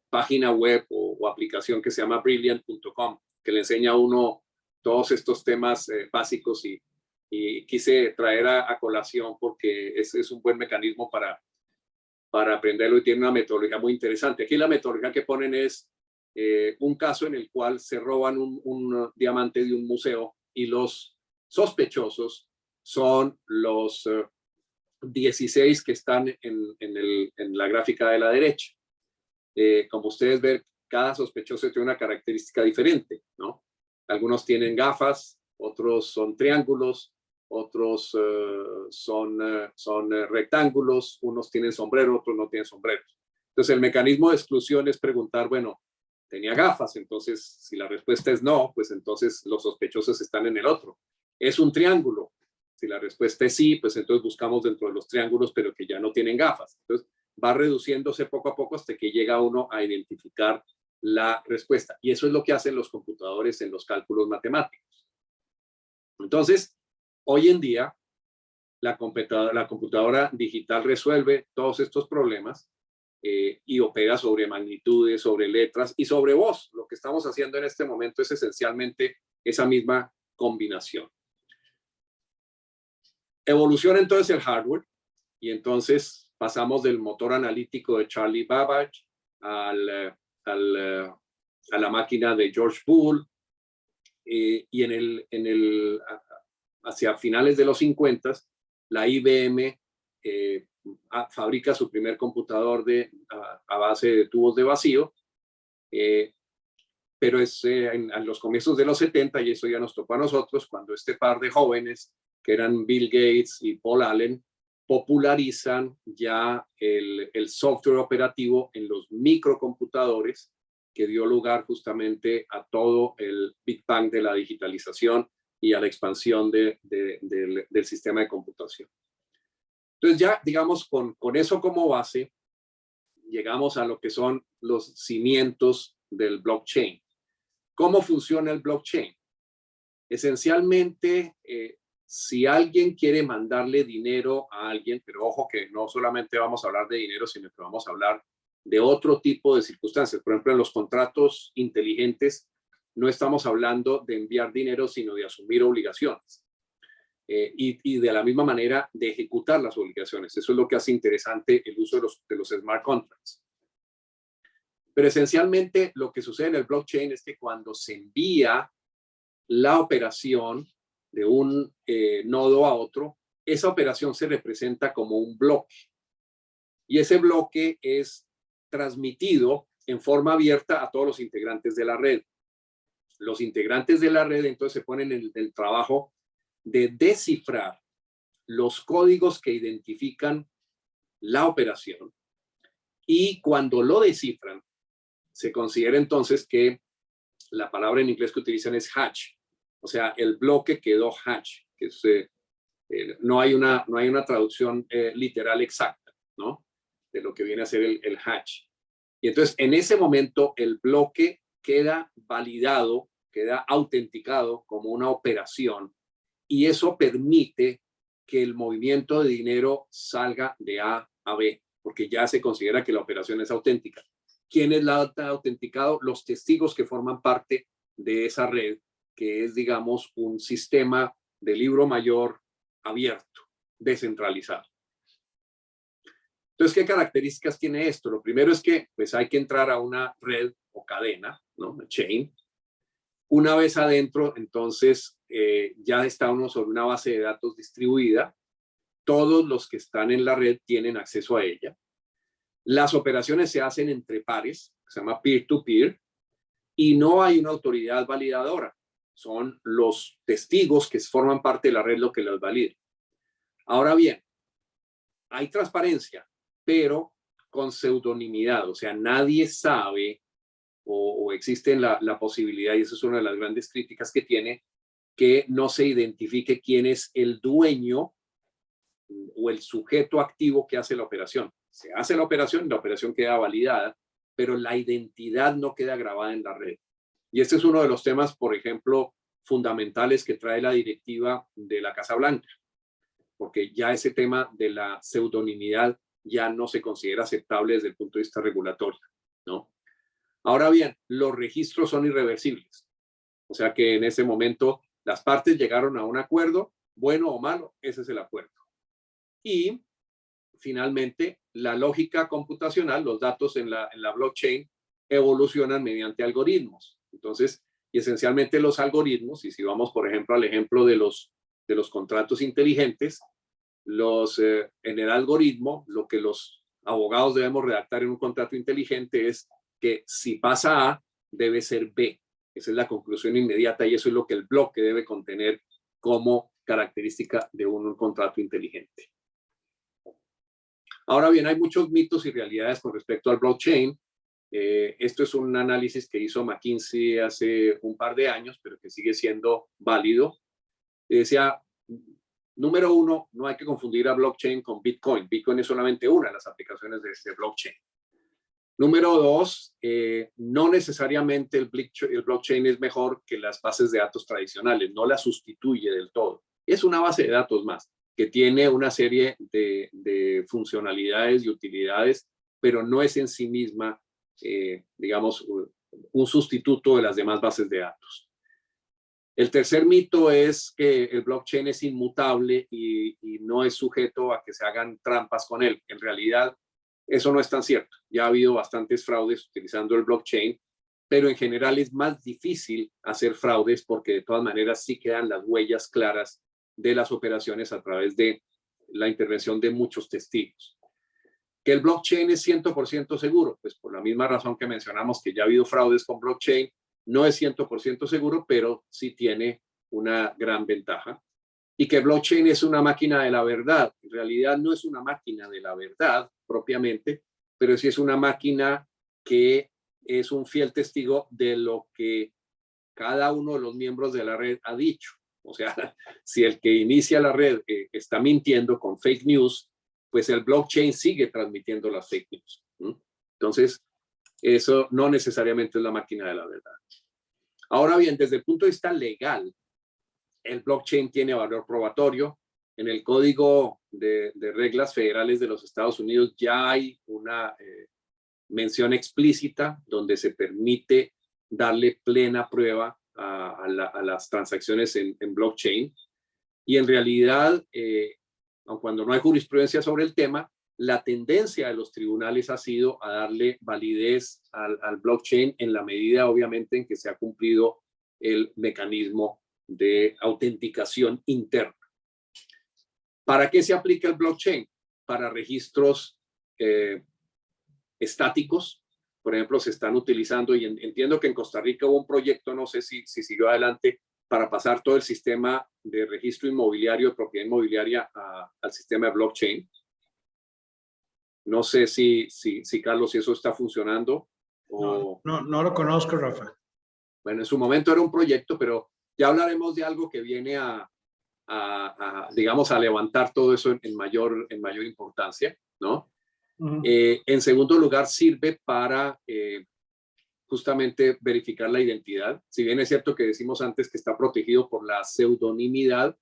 página web o aplicación que se llama brilliant.com, que le enseña a uno todos estos temas básicos, y quise traer a colación porque es un buen mecanismo para aprenderlo, y tiene una metodología muy interesante. Aquí la metodología que ponen es un caso en el cual se roban un diamante de un museo, y los sospechosos son los 16 que están en la gráfica de la derecha. Como ustedes ven, cada sospechoso tiene una característica diferente, ¿no? Algunos tienen gafas, otros son triángulos, otros son rectángulos, unos tienen sombrero, otros no tienen sombrero. Entonces el mecanismo de exclusión es preguntar, bueno, tenía gafas, entonces si la respuesta es no, pues entonces los sospechosos están en el otro. Es un triángulo. Si la respuesta es sí, pues entonces buscamos dentro de los triángulos, pero que ya no tienen gafas. Entonces va reduciéndose poco a poco hasta que llega uno a identificar la respuesta. Y eso es lo que hacen los computadores en los cálculos matemáticos. Entonces, hoy en día, la computadora digital resuelve todos estos problemas y opera sobre magnitudes, sobre letras y sobre voz. Lo que estamos haciendo en este momento es esencialmente esa misma combinación. Evoluciona entonces el hardware y entonces pasamos del motor analítico de Charlie Babbage a la máquina de George Boole, y hacia finales de los 50, la IBM fabrica su primer computador a base de tubos de vacío, pero es en los comienzos de los 70, y eso ya nos tocó a nosotros, cuando este par de jóvenes, que eran Bill Gates y Paul Allen, popularizan ya el software operativo en los microcomputadores, que dio lugar justamente a todo el Big Bang de la digitalización y a la expansión del sistema de computación. Entonces ya, digamos, con eso como base, llegamos a lo que son los cimientos del blockchain. ¿Cómo funciona el blockchain? Esencialmente, si alguien quiere mandarle dinero a alguien, pero ojo que no solamente vamos a hablar de dinero, sino que vamos a hablar de otro tipo de circunstancias. Por ejemplo, en los contratos inteligentes no estamos hablando de enviar dinero, sino de asumir obligaciones. Y de la misma manera de ejecutar las obligaciones. Eso es lo que hace interesante el uso de los smart contracts. Pero esencialmente lo que sucede en el blockchain es que cuando se envía la operación de un nodo a otro, esa operación se representa como un bloque. Y ese bloque es transmitido en forma abierta a todos los integrantes de la red. Los integrantes de la red entonces se ponen en el trabajo de descifrar los códigos que identifican la operación, y cuando lo descifran, se considera entonces que la palabra en inglés que utilizan es hash, o sea, el bloque quedó hash, que es, no hay una traducción literal exacta, ¿no?, de lo que viene a ser el hash. Y entonces, en ese momento, el bloque queda validado, queda autenticado como una operación, y eso permite que el movimiento de dinero salga de A a B, porque ya se considera que la operación es auténtica. ¿Quiénes la han autenticado? Los testigos que forman parte de esa red, que es, digamos, un sistema de libro mayor abierto, descentralizado. Entonces, ¿qué características tiene esto? Lo primero es que pues, hay que entrar a una red o cadena, ¿no?, una chain. Una vez adentro, entonces, ya está uno sobre una base de datos distribuida. Todos los que están en la red tienen acceso a ella. Las operaciones se hacen entre pares, se llama peer-to-peer, y no hay una autoridad validadora. Son los testigos que forman parte de la red lo que las valida. Ahora bien, hay transparencia, pero con pseudonimidad, o sea, nadie sabe o existe la posibilidad, y esa es una de las grandes críticas que tiene, que no se identifique quién es el dueño o el sujeto activo que hace la operación. Se hace la operación queda validada, pero la identidad no queda grabada en la red. Y este es uno de los temas, por ejemplo, fundamentales que trae la directiva de la Casa Blanca, porque ya ese tema de la pseudonimidad ya no se considera aceptable desde el punto de vista regulatorio, ¿no? Ahora bien, los registros son irreversibles. O sea que en ese momento las partes llegaron a un acuerdo, bueno o malo, ese es el acuerdo. Y finalmente, la lógica computacional, los datos en la blockchain evolucionan mediante algoritmos. Entonces, y esencialmente los algoritmos, y si vamos, por ejemplo, al ejemplo de los contratos inteligentes, en el algoritmo, lo que los abogados debemos redactar en un contrato inteligente es que si pasa A, debe ser B. Esa es la conclusión inmediata, y eso es lo que el bloque debe contener como característica de un contrato inteligente. Ahora bien, hay muchos mitos y realidades con respecto al blockchain. Esto es un análisis que hizo McKinsey hace un par de años, pero que sigue siendo válido. Decía, número uno, no hay que confundir a blockchain con Bitcoin. Bitcoin es solamente una de las aplicaciones de blockchain. Número dos, no necesariamente el blockchain es mejor que las bases de datos tradicionales, no la sustituye del todo. Es una base de datos más, que tiene una serie de funcionalidades y utilidades, pero no es en sí misma, digamos, un sustituto de las demás bases de datos. El tercer mito es que el blockchain es inmutable y no es sujeto a que se hagan trampas con él. En realidad, eso no es tan cierto. Ya ha habido bastantes fraudes utilizando el blockchain, pero en general es más difícil hacer fraudes porque de todas maneras sí quedan las huellas claras de las operaciones a través de la intervención de muchos testigos. ¿Que el blockchain es 100% seguro? Pues por la misma razón que mencionamos que ya ha habido fraudes con blockchain, no es 100% seguro, pero sí tiene una gran ventaja. Y que blockchain es una máquina de la verdad. En realidad no es una máquina de la verdad propiamente, pero sí es una máquina que es un fiel testigo de lo que cada uno de los miembros de la red ha dicho. O sea, si el que inicia la red está mintiendo con fake news, pues el blockchain sigue transmitiendo las fake news. Entonces, eso no necesariamente es la máquina de la verdad. Ahora bien, desde el punto de vista legal, el blockchain tiene valor probatorio. En el Código de Reglas Federales de los Estados Unidos ya hay una mención explícita donde se permite darle plena prueba a las transacciones en blockchain. Y en realidad, aun cuando no hay jurisprudencia sobre el tema, la tendencia de los tribunales ha sido a darle validez al blockchain en la medida, obviamente, en que se ha cumplido el mecanismo de autenticación interna. ¿Para qué se aplica el blockchain? Para registros estáticos. Por ejemplo, se están utilizando, y entiendo que en Costa Rica hubo un proyecto, no sé si siguió adelante, para pasar todo el sistema de registro inmobiliario, de propiedad inmobiliaria al sistema de blockchain. No sé si Carlos, si eso está funcionando. O... No lo conozco, Rafa. Bueno, en su momento era un proyecto, pero ya hablaremos de algo que viene digamos, a levantar todo eso en mayor importancia, ¿no? En segundo lugar, sirve para justamente verificar la identidad. Si bien es cierto que decimos antes que está protegido por la pseudonimidad,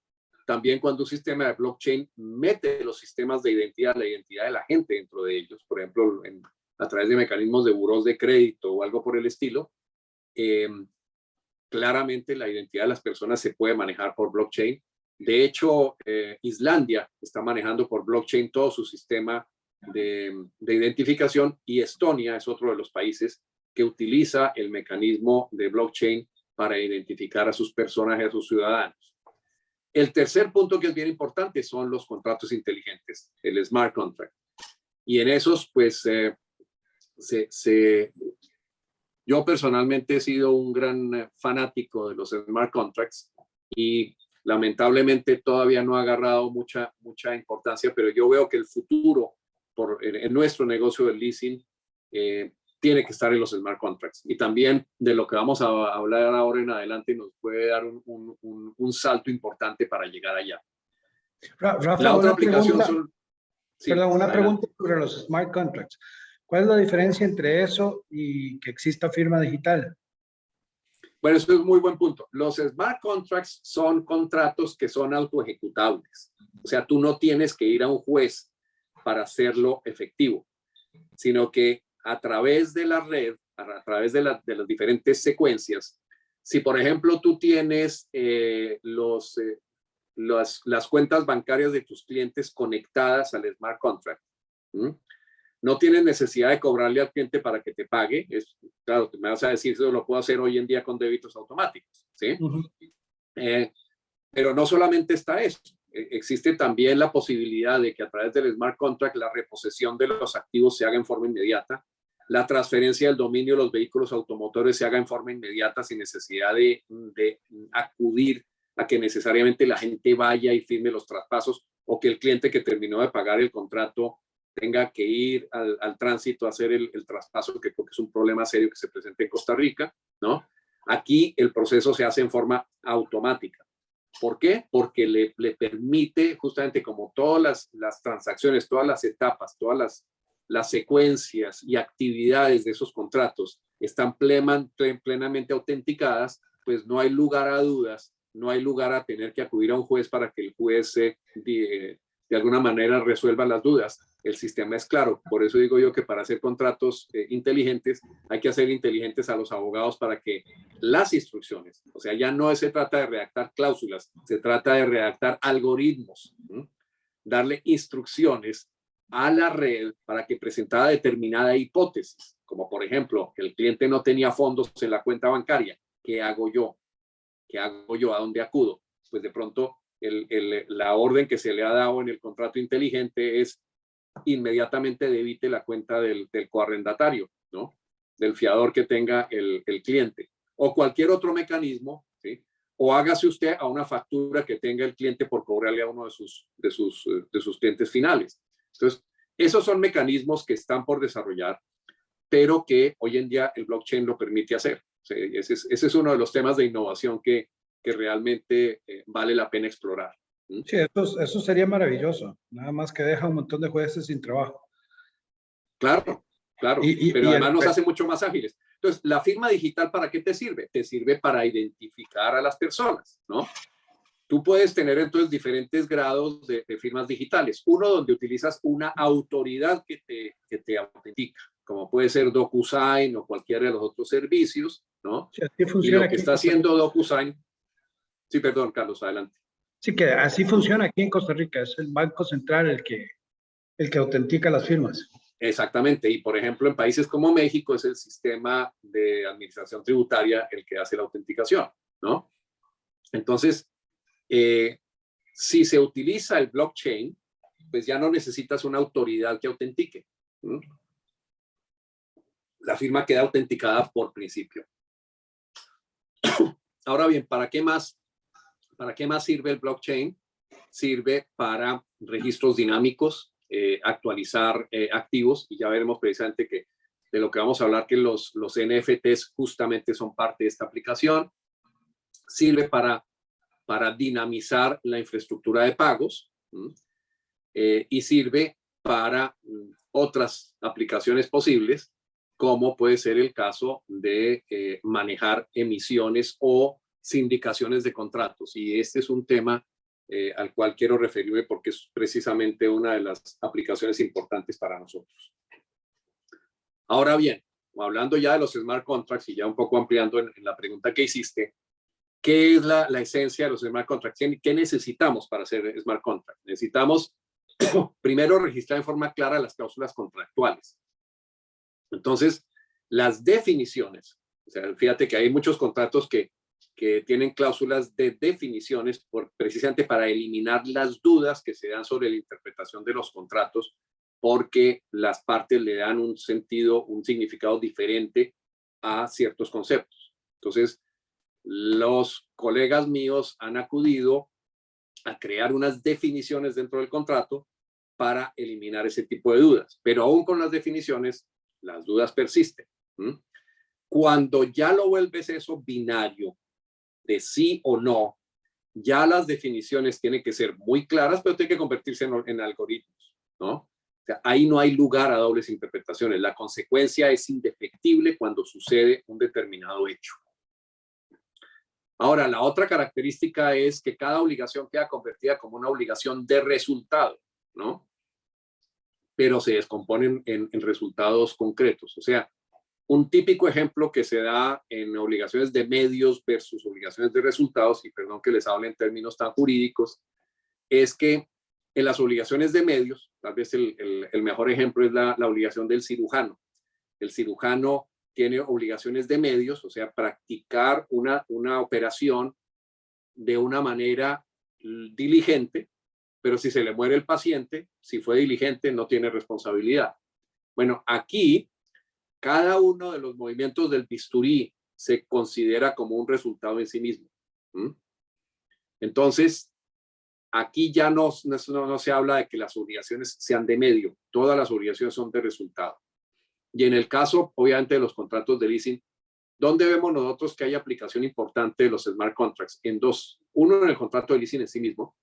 también cuando un sistema de blockchain mete los sistemas de identidad, la identidad de la gente dentro de ellos, por ejemplo, a través de mecanismos de burós de crédito o algo por el estilo, claramente la identidad de las personas se puede manejar por blockchain. De hecho, Islandia está manejando por blockchain todo su sistema de identificación, y Estonia es otro de los países que utiliza el mecanismo de blockchain para identificar a sus personajes, a sus ciudadanos. El tercer punto que es bien importante son los contratos inteligentes, el smart contract. Y en esos, pues, yo personalmente he sido un gran fanático de los smart contracts y lamentablemente todavía no ha agarrado mucha importancia, pero yo veo que el futuro en nuestro negocio del leasing tiene que estar en los smart contracts. Y también de lo que vamos a hablar ahora en adelante nos puede dar un salto importante para llegar allá. Rafa, la otra aplicación pregunta, una pregunta sobre los smart contracts. ¿Cuál es la diferencia entre eso y que exista firma digital? Bueno, eso es un muy buen punto. Los smart contracts son contratos que son autoejecutables. O sea, tú no tienes que ir a un juez para hacerlo efectivo, sino que a través de la red, a través de las diferentes secuencias, si por ejemplo tú tienes las cuentas bancarias de tus clientes conectadas al smart contract, no tienes necesidad de cobrarle al cliente para que te pague. Claro, me vas a decir, eso lo puedo hacer hoy en día con débitos automáticos, ¿sí? Pero no solamente está eso. Existe también la posibilidad de que a través del smart contract la reposesión de los activos se haga en forma inmediata, la transferencia del dominio de los vehículos automotores se haga en forma inmediata sin necesidad de acudir a que necesariamente la gente vaya y firme los traspasos, o que el cliente que terminó de pagar el contrato tenga que ir al tránsito a hacer el traspaso, que creo que es un problema serio que se presenta en Costa Rica, ¿no? Aquí el proceso se hace en forma automática. ¿Por qué? Porque le permite, justamente como todas las transacciones, todas las etapas, todas las secuencias y actividades de esos contratos están plenamente autenticadas, pues no hay lugar a dudas, no hay lugar a tener que acudir a un juez para que el juez de alguna manera resuelva las dudas. el sistema es claro. Por eso digo yo que para hacer contratos inteligentes hay que hacer inteligentes a los abogados para que las instrucciones, o sea, ya no se trata de redactar cláusulas, se trata de redactar algoritmos, ¿sí? Darle instrucciones a la red para que presentara determinada hipótesis, como por ejemplo, el cliente no tenía fondos en la cuenta bancaria. ¿Qué hago yo? ¿Qué hago yo? ¿A dónde acudo? Pues de pronto la orden que se le ha dado en el contrato inteligente es inmediatamente debite la cuenta del coarrendatario, ¿no? Del fiador que tenga el cliente, o cualquier otro mecanismo, ¿sí? O hágase usted a una factura que tenga el cliente por cobrarle a uno de sus clientes finales. Entonces, esos son mecanismos que están por desarrollar, pero que hoy en día el blockchain lo permite hacer. O sea, ese es uno de los temas de innovación que realmente vale la pena explorar. Sí, eso sería maravilloso. Nada más que deja un montón de jueces sin trabajo. Claro, claro. Pero además nos hace mucho más ágiles. Entonces, la firma digital, ¿para qué te sirve? Te sirve para identificar a las personas, ¿no? Tú puedes tener entonces diferentes grados de firmas digitales. Uno donde utilizas una autoridad que te autentica, como puede ser DocuSign o cualquiera de los otros servicios, ¿no? Sí, así funciona. Y lo que está haciendo DocuSign... Sí, perdón, Carlos, adelante. Sí, que así funciona aquí en Costa Rica. Es el Banco Central el que autentica las firmas. Exactamente. Y, por ejemplo, en países como México es el sistema de administración tributaria el que hace la autenticación, ¿no? Entonces, si se utiliza el blockchain, pues ya no necesitas una autoridad que autentique. ¿Mm? La firma queda autenticada por principio. Ahora bien, ¿para qué más sirve el blockchain? Sirve para registros dinámicos, actualizar activos, y ya veremos precisamente que de lo que vamos a hablar, que los NFTs justamente son parte de esta aplicación. Sirve para dinamizar la infraestructura de pagos, y sirve para otras aplicaciones posibles, como puede ser el caso de manejar emisiones o sindicaciones de contratos. Y este es un tema al cual quiero referirme porque es precisamente una de las aplicaciones importantes para nosotros. Ahora bien, hablando ya de los smart contracts y ya un poco ampliando en la pregunta que hiciste, ¿qué es la esencia de los smart contracts? ¿Qué necesitamos para hacer smart contracts? Necesitamos primero registrar en forma clara las cláusulas contractuales. Entonces, las definiciones, o sea, fíjate que hay muchos contratos que tienen cláusulas de definiciones precisamente para eliminar las dudas que se dan sobre la interpretación de los contratos, porque las partes le dan un sentido, un significado diferente a ciertos conceptos. Entonces, los colegas míos han acudido a crear unas definiciones dentro del contrato para eliminar ese tipo de dudas. Pero aún con las definiciones, las dudas persisten. Cuando ya lo vuelves eso binario, de sí o no, ya las definiciones tienen que ser muy claras, pero tienen que convertirse en algoritmos, ¿no? O sea, ahí no hay lugar a dobles interpretaciones. La consecuencia es indefectible cuando sucede un determinado hecho. Ahora, la otra característica es que cada obligación queda convertida como una obligación de resultado, ¿no? Pero se descomponen en resultados concretos. O sea, un típico ejemplo que se da en obligaciones de medios versus obligaciones de resultados, y perdón que les hable en términos tan jurídicos, es que en las obligaciones de medios, tal vez el mejor ejemplo es la obligación del cirujano. El cirujano tiene obligaciones de medios, o sea, practicar una operación de una manera diligente, pero si se le muere el paciente, si fue diligente, no tiene responsabilidad. Bueno, aquí cada uno de los movimientos del bisturí se considera como un resultado en sí mismo. Entonces, aquí ya no se habla de que las obligaciones sean de medio, todas las obligaciones son de resultado. Y en el caso, obviamente, de los contratos de leasing, ¿dónde vemos nosotros que hay aplicación importante de los smart contracts? En dos. Uno en el contrato de leasing en sí mismo,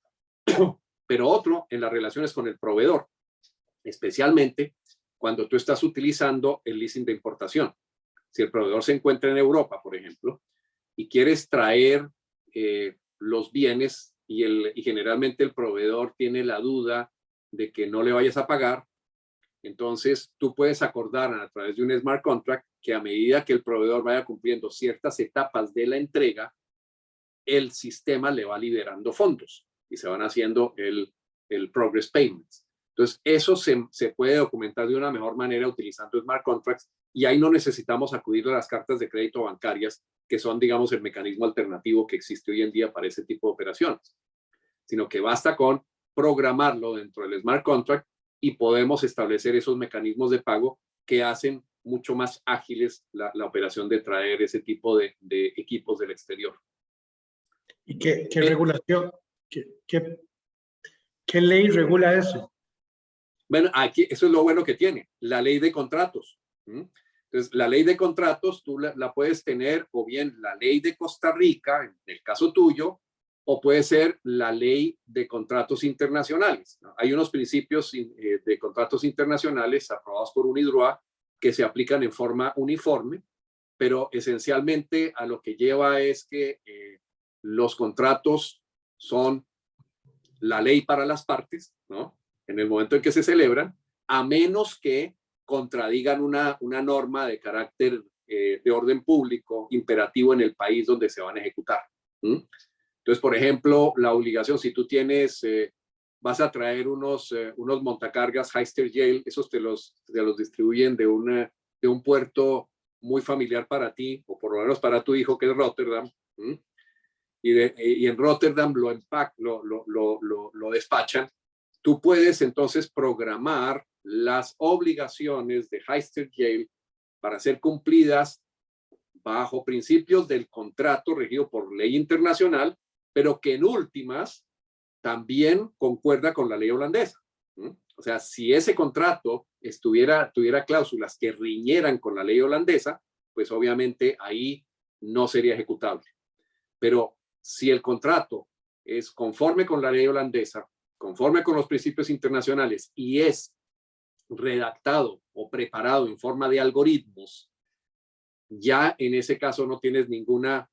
pero otro en las relaciones con el proveedor, especialmente cuando tú estás utilizando el leasing de importación. Si el proveedor se encuentra en Europa, por ejemplo, y quieres traer los bienes y generalmente el proveedor tiene la duda de que no le vayas a pagar, Entonces, tú puedes acordar a través de un smart contract que a medida que el proveedor vaya cumpliendo ciertas etapas de la entrega, el sistema le va liberando fondos y se van haciendo el progress payments. Entonces, eso se puede documentar de una mejor manera utilizando smart contracts y ahí no necesitamos acudir a las cartas de crédito bancarias, que son, digamos, el mecanismo alternativo que existe hoy en día para ese tipo de operaciones, sino que basta con programarlo dentro del smart contract y podemos establecer esos mecanismos de pago que hacen mucho más ágiles la operación de traer ese tipo de equipos del exterior. ¿Y qué regulación, qué ley regula eso? Bueno, aquí eso es lo bueno que tiene, la ley de contratos. Entonces, la ley de contratos tú la puedes tener o bien la ley de Costa Rica, en el caso tuyo, o puede ser la ley de contratos internacionales, ¿no? Hay unos principios de contratos internacionales aprobados por UNIDROIT que se aplican en forma uniforme, pero esencialmente a lo que lleva es que los contratos son la ley para las partes, ¿no? En el momento en que se celebran, a menos que contradigan una norma de carácter de orden público imperativo en el país donde se van a ejecutar. Entonces, por ejemplo, la obligación, si tú tienes, vas a traer unos montacargas Hyster Yale, esos te los distribuyen de un puerto muy familiar para ti, o por lo menos para tu hijo, que es Rotterdam, y en Rotterdam lo despachan. Tú puedes entonces programar las obligaciones de Hyster Yale para ser cumplidas bajo principios del contrato regido por ley internacional, pero que en últimas también concuerda con la ley holandesa. O sea, si ese contrato tuviera cláusulas que riñeran con la ley holandesa, pues obviamente ahí no sería ejecutable. Pero si el contrato es conforme con la ley holandesa, conforme con los principios internacionales y es redactado o preparado en forma de algoritmos, ya en ese caso no tienes ninguna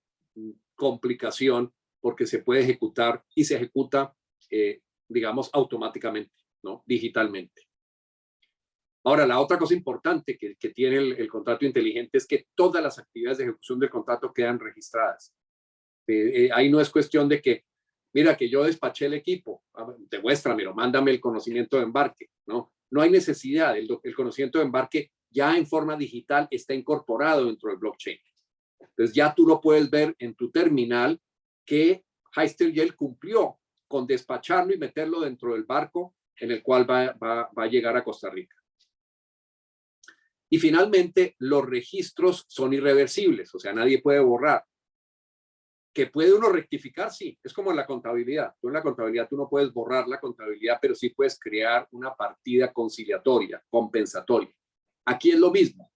complicación porque se puede ejecutar y se ejecuta, digamos, automáticamente, ¿no? Digitalmente. Ahora, la otra cosa importante que tiene el contrato inteligente es que todas las actividades de ejecución del contrato quedan registradas. Ahí no es cuestión de que, mira, que yo despaché el equipo, demuéstramelo, mándame el conocimiento de embarque, ¿no? No hay necesidad, el conocimiento de embarque ya en forma digital está incorporado dentro del blockchain. Entonces ya tú lo puedes ver en tu terminal que Hyster Yale cumplió con despacharlo y meterlo dentro del barco en el cual va a llegar a Costa Rica. Y finalmente, los registros son irreversibles, o sea, nadie puede borrar. ¿Que puede uno rectificar? Sí, es como en la contabilidad. Tú en la contabilidad tú no puedes borrar la contabilidad, pero sí puedes crear una partida conciliatoria, compensatoria. Aquí es lo mismo.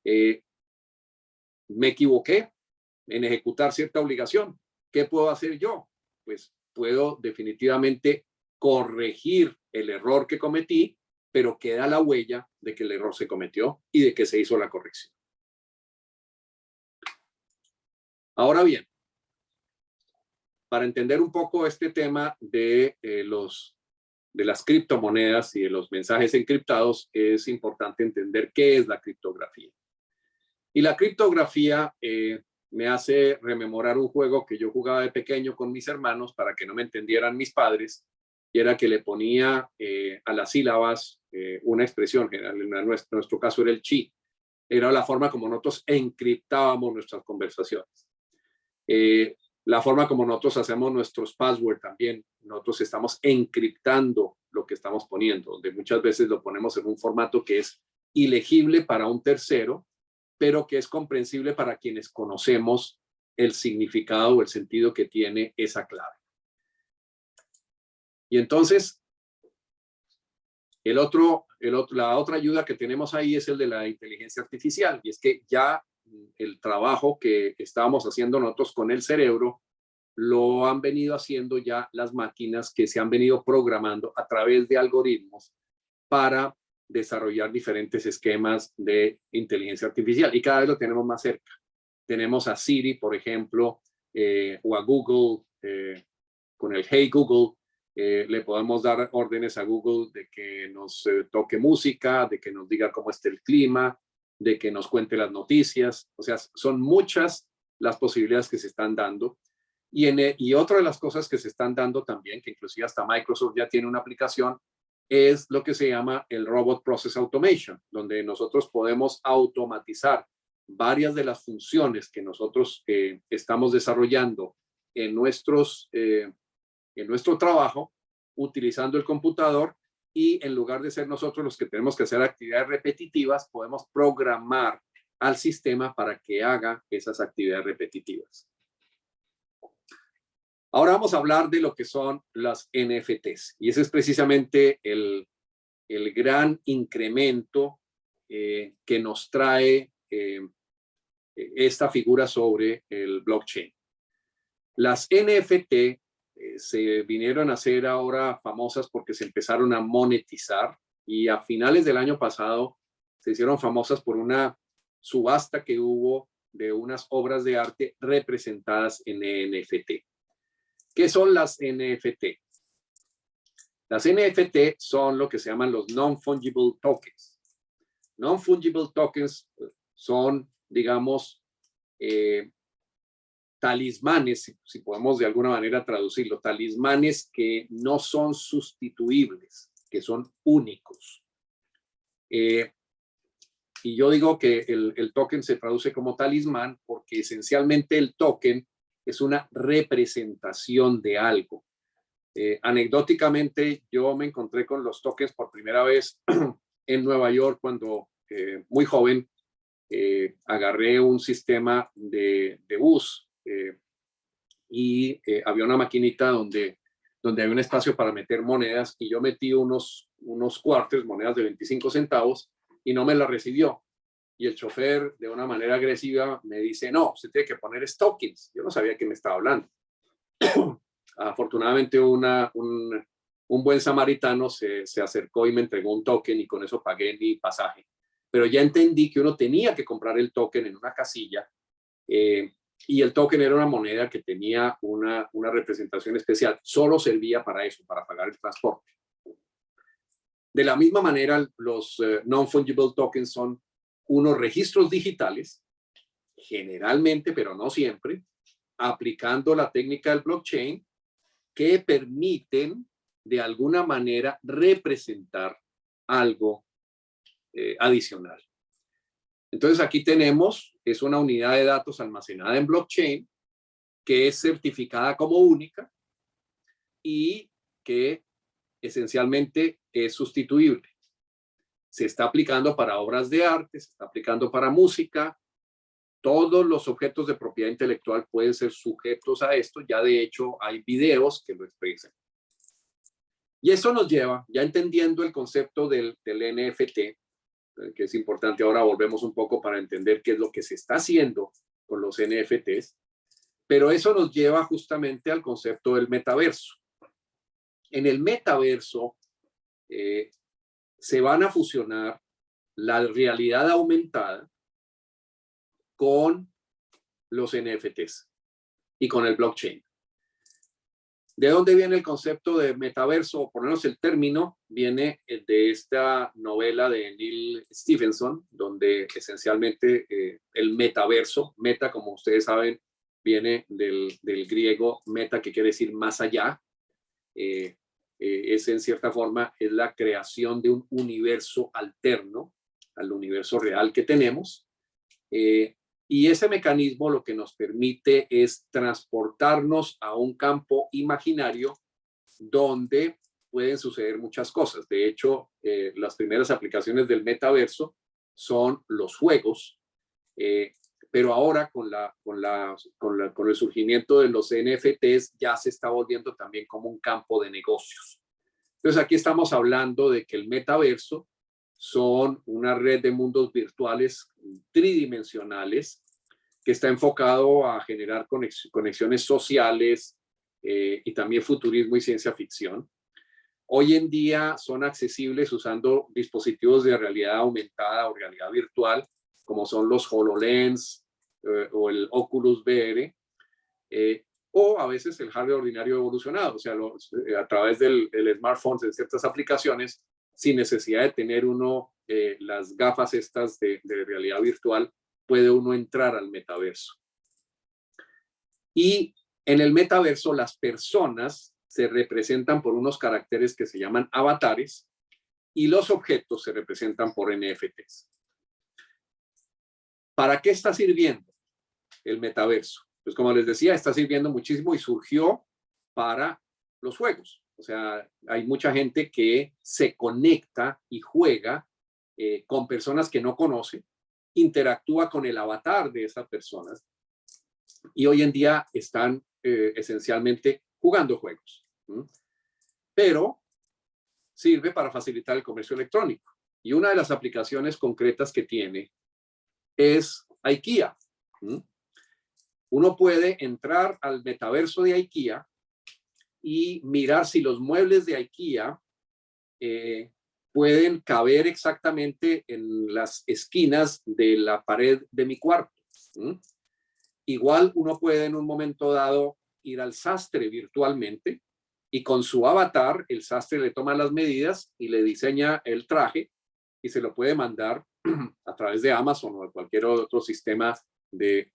Me equivoqué en ejecutar cierta obligación. ¿Qué puedo hacer yo? Pues puedo definitivamente corregir el error que cometí, pero queda la huella de que el error se cometió y de que se hizo la corrección. Ahora bien, para entender un poco este tema de las criptomonedas y de los mensajes encriptados, es importante entender qué es la criptografía. Y la criptografía me hace rememorar un juego que yo jugaba de pequeño con mis hermanos para que no me entendieran mis padres, y era que le ponía a las sílabas una expresión, en nuestro caso era el chi. Era la forma como nosotros encriptábamos nuestras conversaciones. La forma como nosotros hacemos nuestros passwords también, nosotros estamos encriptando lo que estamos poniendo, donde muchas veces lo ponemos en un formato que es ilegible para un tercero, pero que es comprensible para quienes conocemos el significado o el sentido que tiene esa clave. Y entonces, la otra ayuda que tenemos ahí es el de la inteligencia artificial, y es que ya el trabajo que estábamos haciendo nosotros con el cerebro lo han venido haciendo ya las máquinas que se han venido programando a través de algoritmos para desarrollar diferentes esquemas de inteligencia artificial, y cada vez lo tenemos más cerca. Tenemos a Siri, por ejemplo, o a Google con el Hey Google, Le podemos dar órdenes a Google de que nos toque música, de que nos diga cómo está el clima, de que nos cuente las noticias. O sea, son muchas las posibilidades que se están dando. Y otra de las cosas que se están dando también, que inclusive hasta Microsoft ya tiene una aplicación, es lo que se llama el Robot Process Automation, donde nosotros podemos automatizar varias de las funciones que nosotros estamos desarrollando en nuestro trabajo, utilizando el computador, y en lugar de ser nosotros los que tenemos que hacer actividades repetitivas, podemos programar al sistema para que haga esas actividades repetitivas. Ahora vamos a hablar de lo que son las NFTs, y ese es precisamente el gran incremento que nos trae esta figura sobre el blockchain. Las NFT se vinieron a hacer ahora famosas porque se empezaron a monetizar, y a finales del año pasado se hicieron famosas por una subasta que hubo de unas obras de arte representadas en NFT. ¿Qué son las NFT? Las NFT son lo que se llaman los non-fungible tokens. Non-fungible tokens son, digamos, talismanes, si podemos de alguna manera traducirlo, talismanes que no son sustituibles, que son únicos. Y yo digo que el token se traduce como talismán porque esencialmente el token es una representación de algo. Anecdóticamente, yo me encontré con los tokens por primera vez en Nueva York cuando muy joven agarré un sistema de bus y había una maquinita donde había un espacio para meter monedas, y yo metí unos quarters, monedas de 25 centavos, y no me la recibió. Y el chofer, de una manera agresiva, me dice, no, usted tiene que poner tokens. Yo no sabía qué me estaba hablando. Afortunadamente, un buen samaritano se acercó y me entregó un token, y con eso pagué mi pasaje. Pero ya entendí que uno tenía que comprar el token en una casilla, y el token era una moneda que tenía una representación especial. Solo servía para eso, para pagar el transporte. De la misma manera, los non-fungible tokens son unos registros digitales, generalmente, pero no siempre, aplicando la técnica del blockchain, que permiten de alguna manera representar algo adicional. Entonces aquí tenemos, es una unidad de datos almacenada en blockchain que es certificada como única y que esencialmente es sustituible. Se está aplicando para obras de arte, se está aplicando para música. Todos los objetos de propiedad intelectual pueden ser sujetos a esto. Ya de hecho hay videos que lo expresan. Y eso nos lleva, ya entendiendo el concepto del NFT, que es importante, ahora volvemos un poco para entender qué es lo que se está haciendo con los NFTs, pero eso nos lleva justamente al concepto del metaverso. En el metaverso se van a fusionar la realidad aumentada con los NFTs y con el blockchain. ¿De dónde viene el concepto de metaverso? O por lo menos el término viene de esta novela de Neal Stephenson, donde esencialmente el metaverso, meta, como ustedes saben, viene del griego meta, que quiere decir más allá. Es en cierta forma es la creación de un universo alterno al universo real que tenemos. Y ese mecanismo lo que nos permite es transportarnos a un campo imaginario donde pueden suceder muchas cosas. De hecho, las primeras aplicaciones del metaverso son los juegos, pero ahora con el surgimiento de los NFTs ya se está volviendo también como un campo de negocios. Entonces aquí estamos hablando de que el metaverso son una red de mundos virtuales tridimensionales que está enfocado a generar conexiones sociales y también futurismo y ciencia ficción. Hoy en día son accesibles usando dispositivos de realidad aumentada o realidad virtual, como son los HoloLens o el Oculus VR. o a veces el hardware ordinario evolucionado, o sea, a través del smartphone en ciertas aplicaciones, sin necesidad de tener uno las gafas estas de realidad virtual, puede uno entrar al metaverso. Y en el metaverso las personas se representan por unos caracteres que se llaman avatares y los objetos se representan por NFTs. ¿Para qué está sirviendo el metaverso? Pues como les decía, está sirviendo muchísimo y surgió para los juegos. O sea, hay mucha gente que se conecta y juega con personas que no conoce, interactúa con el avatar de esas personas y hoy en día están esencialmente jugando juegos. Pero sirve para facilitar el comercio electrónico. Y una de las aplicaciones concretas que tiene es IKEA. Uno puede entrar al metaverso de IKEA y mirar si los muebles de IKEA pueden caber exactamente en las esquinas de la pared de mi cuarto. Igual uno puede en un momento dado ir al sastre virtualmente y con su avatar el sastre le toma las medidas y le diseña el traje y se lo puede mandar a través de Amazon o de cualquier otro sistema de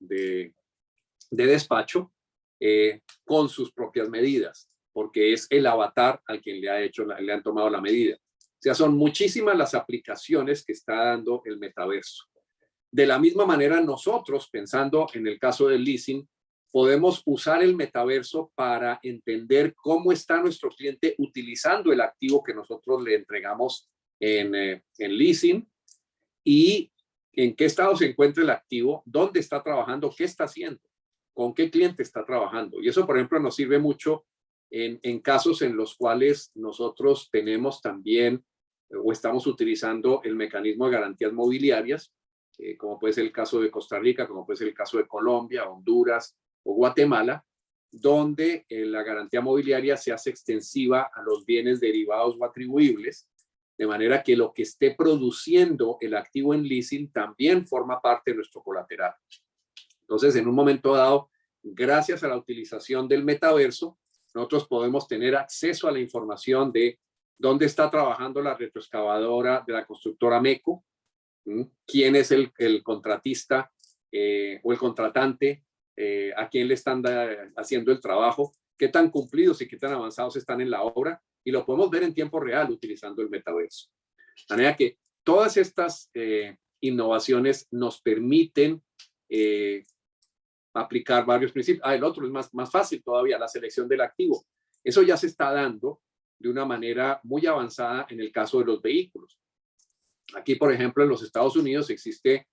despacho con sus propias medidas, porque es el avatar al quien le han tomado la medida. O sea, son muchísimas las aplicaciones que está dando el metaverso. De la misma manera, nosotros, pensando en el caso del leasing, podemos usar el metaverso para entender cómo está nuestro cliente utilizando el activo que nosotros le entregamos en leasing y en qué estado se encuentra el activo, dónde está trabajando, qué está haciendo, con qué cliente está trabajando. Y eso, por ejemplo, nos sirve mucho en casos en los cuales nosotros tenemos también o estamos utilizando el mecanismo de garantías mobiliarias, como puede ser el caso de Costa Rica, como puede ser el caso de Colombia, Honduras o Guatemala, donde la garantía mobiliaria se hace extensiva a los bienes derivados o atribuibles, de manera que lo que esté produciendo el activo en leasing también forma parte de nuestro colateral. Entonces, en un momento dado, gracias a la utilización del metaverso, nosotros podemos tener acceso a la información de dónde está trabajando la retroexcavadora de la constructora MECO, quién es el contratista o el contratante, a quién le están haciendo el trabajo, qué tan cumplidos y qué tan avanzados están en la obra, y lo podemos ver en tiempo real utilizando el metaverso. De manera que todas estas innovaciones nos permiten aplicar varios principios. El otro es más fácil todavía, la selección del activo. Eso ya se está dando de una manera muy avanzada en el caso de los vehículos. Aquí, por ejemplo, en los Estados Unidos existe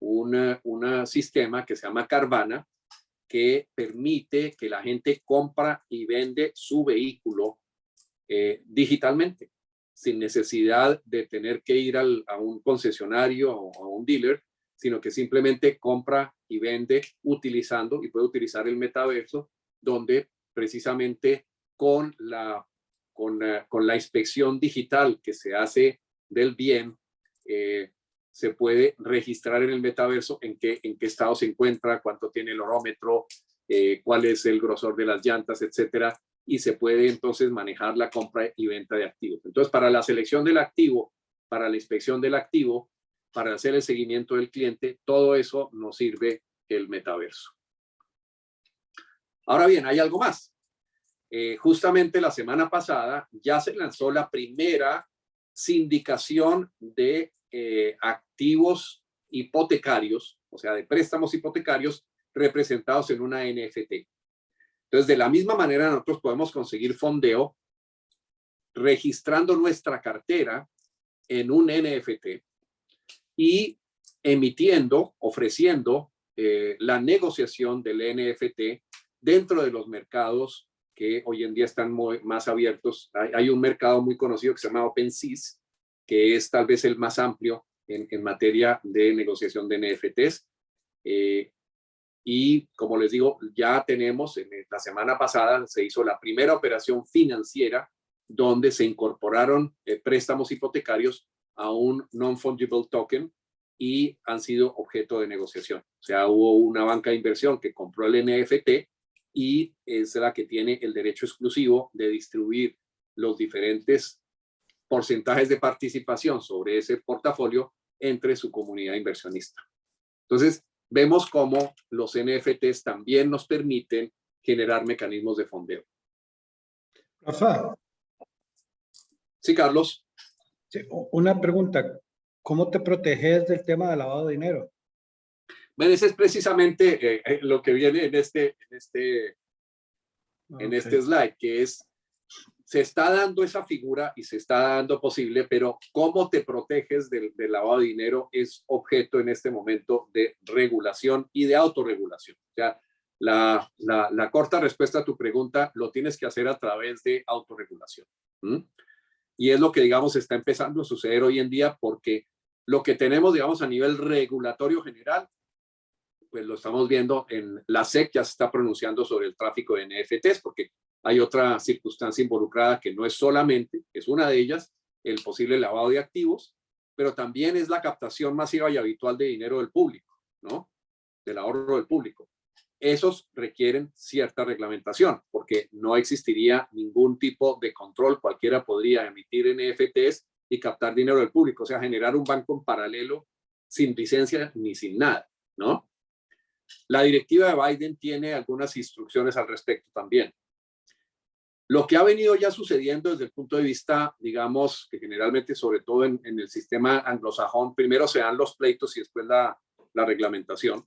un sistema que se llama Carvana, que permite que la gente compra y vende su vehículo digitalmente, sin necesidad de tener que ir a un concesionario o a un dealer, sino que simplemente compra y vende utilizando y puede utilizar el metaverso, donde precisamente con la inspección digital que se hace del bien, se puede registrar en el metaverso en qué estado se encuentra, cuánto tiene el orómetro, cuál es el grosor de las llantas, etcétera, y se puede entonces manejar la compra y venta de activos. Entonces, para la selección del activo, para la inspección del activo, para hacer el seguimiento del cliente, todo eso nos sirve el metaverso. Ahora bien, hay algo más. Justamente la semana pasada ya se lanzó la primera sindicación de activos hipotecarios, o sea, de préstamos hipotecarios representados en una NFT. Entonces, de la misma manera, nosotros podemos conseguir fondeo registrando nuestra cartera en un NFT y emitiendo, ofreciendo la negociación del NFT dentro de los mercados que hoy en día están más abiertos. Hay un mercado muy conocido que se llama OpenSea, que es tal vez el más amplio en materia de negociación de NFTs. Y como les digo, ya tenemos, la semana pasada se hizo la primera operación financiera donde se incorporaron préstamos hipotecarios a un non-fungible token y han sido objeto de negociación. O sea, hubo una banca de inversión que compró el NFT y es la que tiene el derecho exclusivo de distribuir los diferentes porcentajes de participación sobre ese portafolio entre su comunidad inversionista. Entonces, vemos cómo los NFTs también nos permiten generar mecanismos de fondeo. Rafa. Sí, Carlos. Sí, una pregunta. ¿Cómo te proteges del tema de lavado de dinero? Bueno, ese es precisamente lo que viene en este slide, que es, se está dando esa figura y se está dando posible, pero cómo te proteges del lavado de dinero es objeto en este momento de regulación y de autorregulación. O sea, la corta respuesta a tu pregunta lo tienes que hacer a través de autorregulación. Y es lo que, digamos, está empezando a suceder hoy en día, porque lo que tenemos, digamos, a nivel regulatorio general, pues lo estamos viendo en la SEC, ya se está pronunciando sobre el tráfico de NFTs, porque hay otra circunstancia involucrada que no es solamente, es una de ellas, el posible lavado de activos, pero también es la captación masiva y habitual de dinero del público, ¿no? Del ahorro del público. Esos requieren cierta reglamentación, porque no existiría ningún tipo de control. Cualquiera podría emitir NFTs y captar dinero del público, o sea, generar un banco en paralelo sin licencia ni sin nada, ¿no? La directiva de Biden tiene algunas instrucciones al respecto también. Lo que ha venido ya sucediendo desde el punto de vista, digamos, que generalmente, sobre todo en el sistema anglosajón, primero se dan los pleitos y después la reglamentación.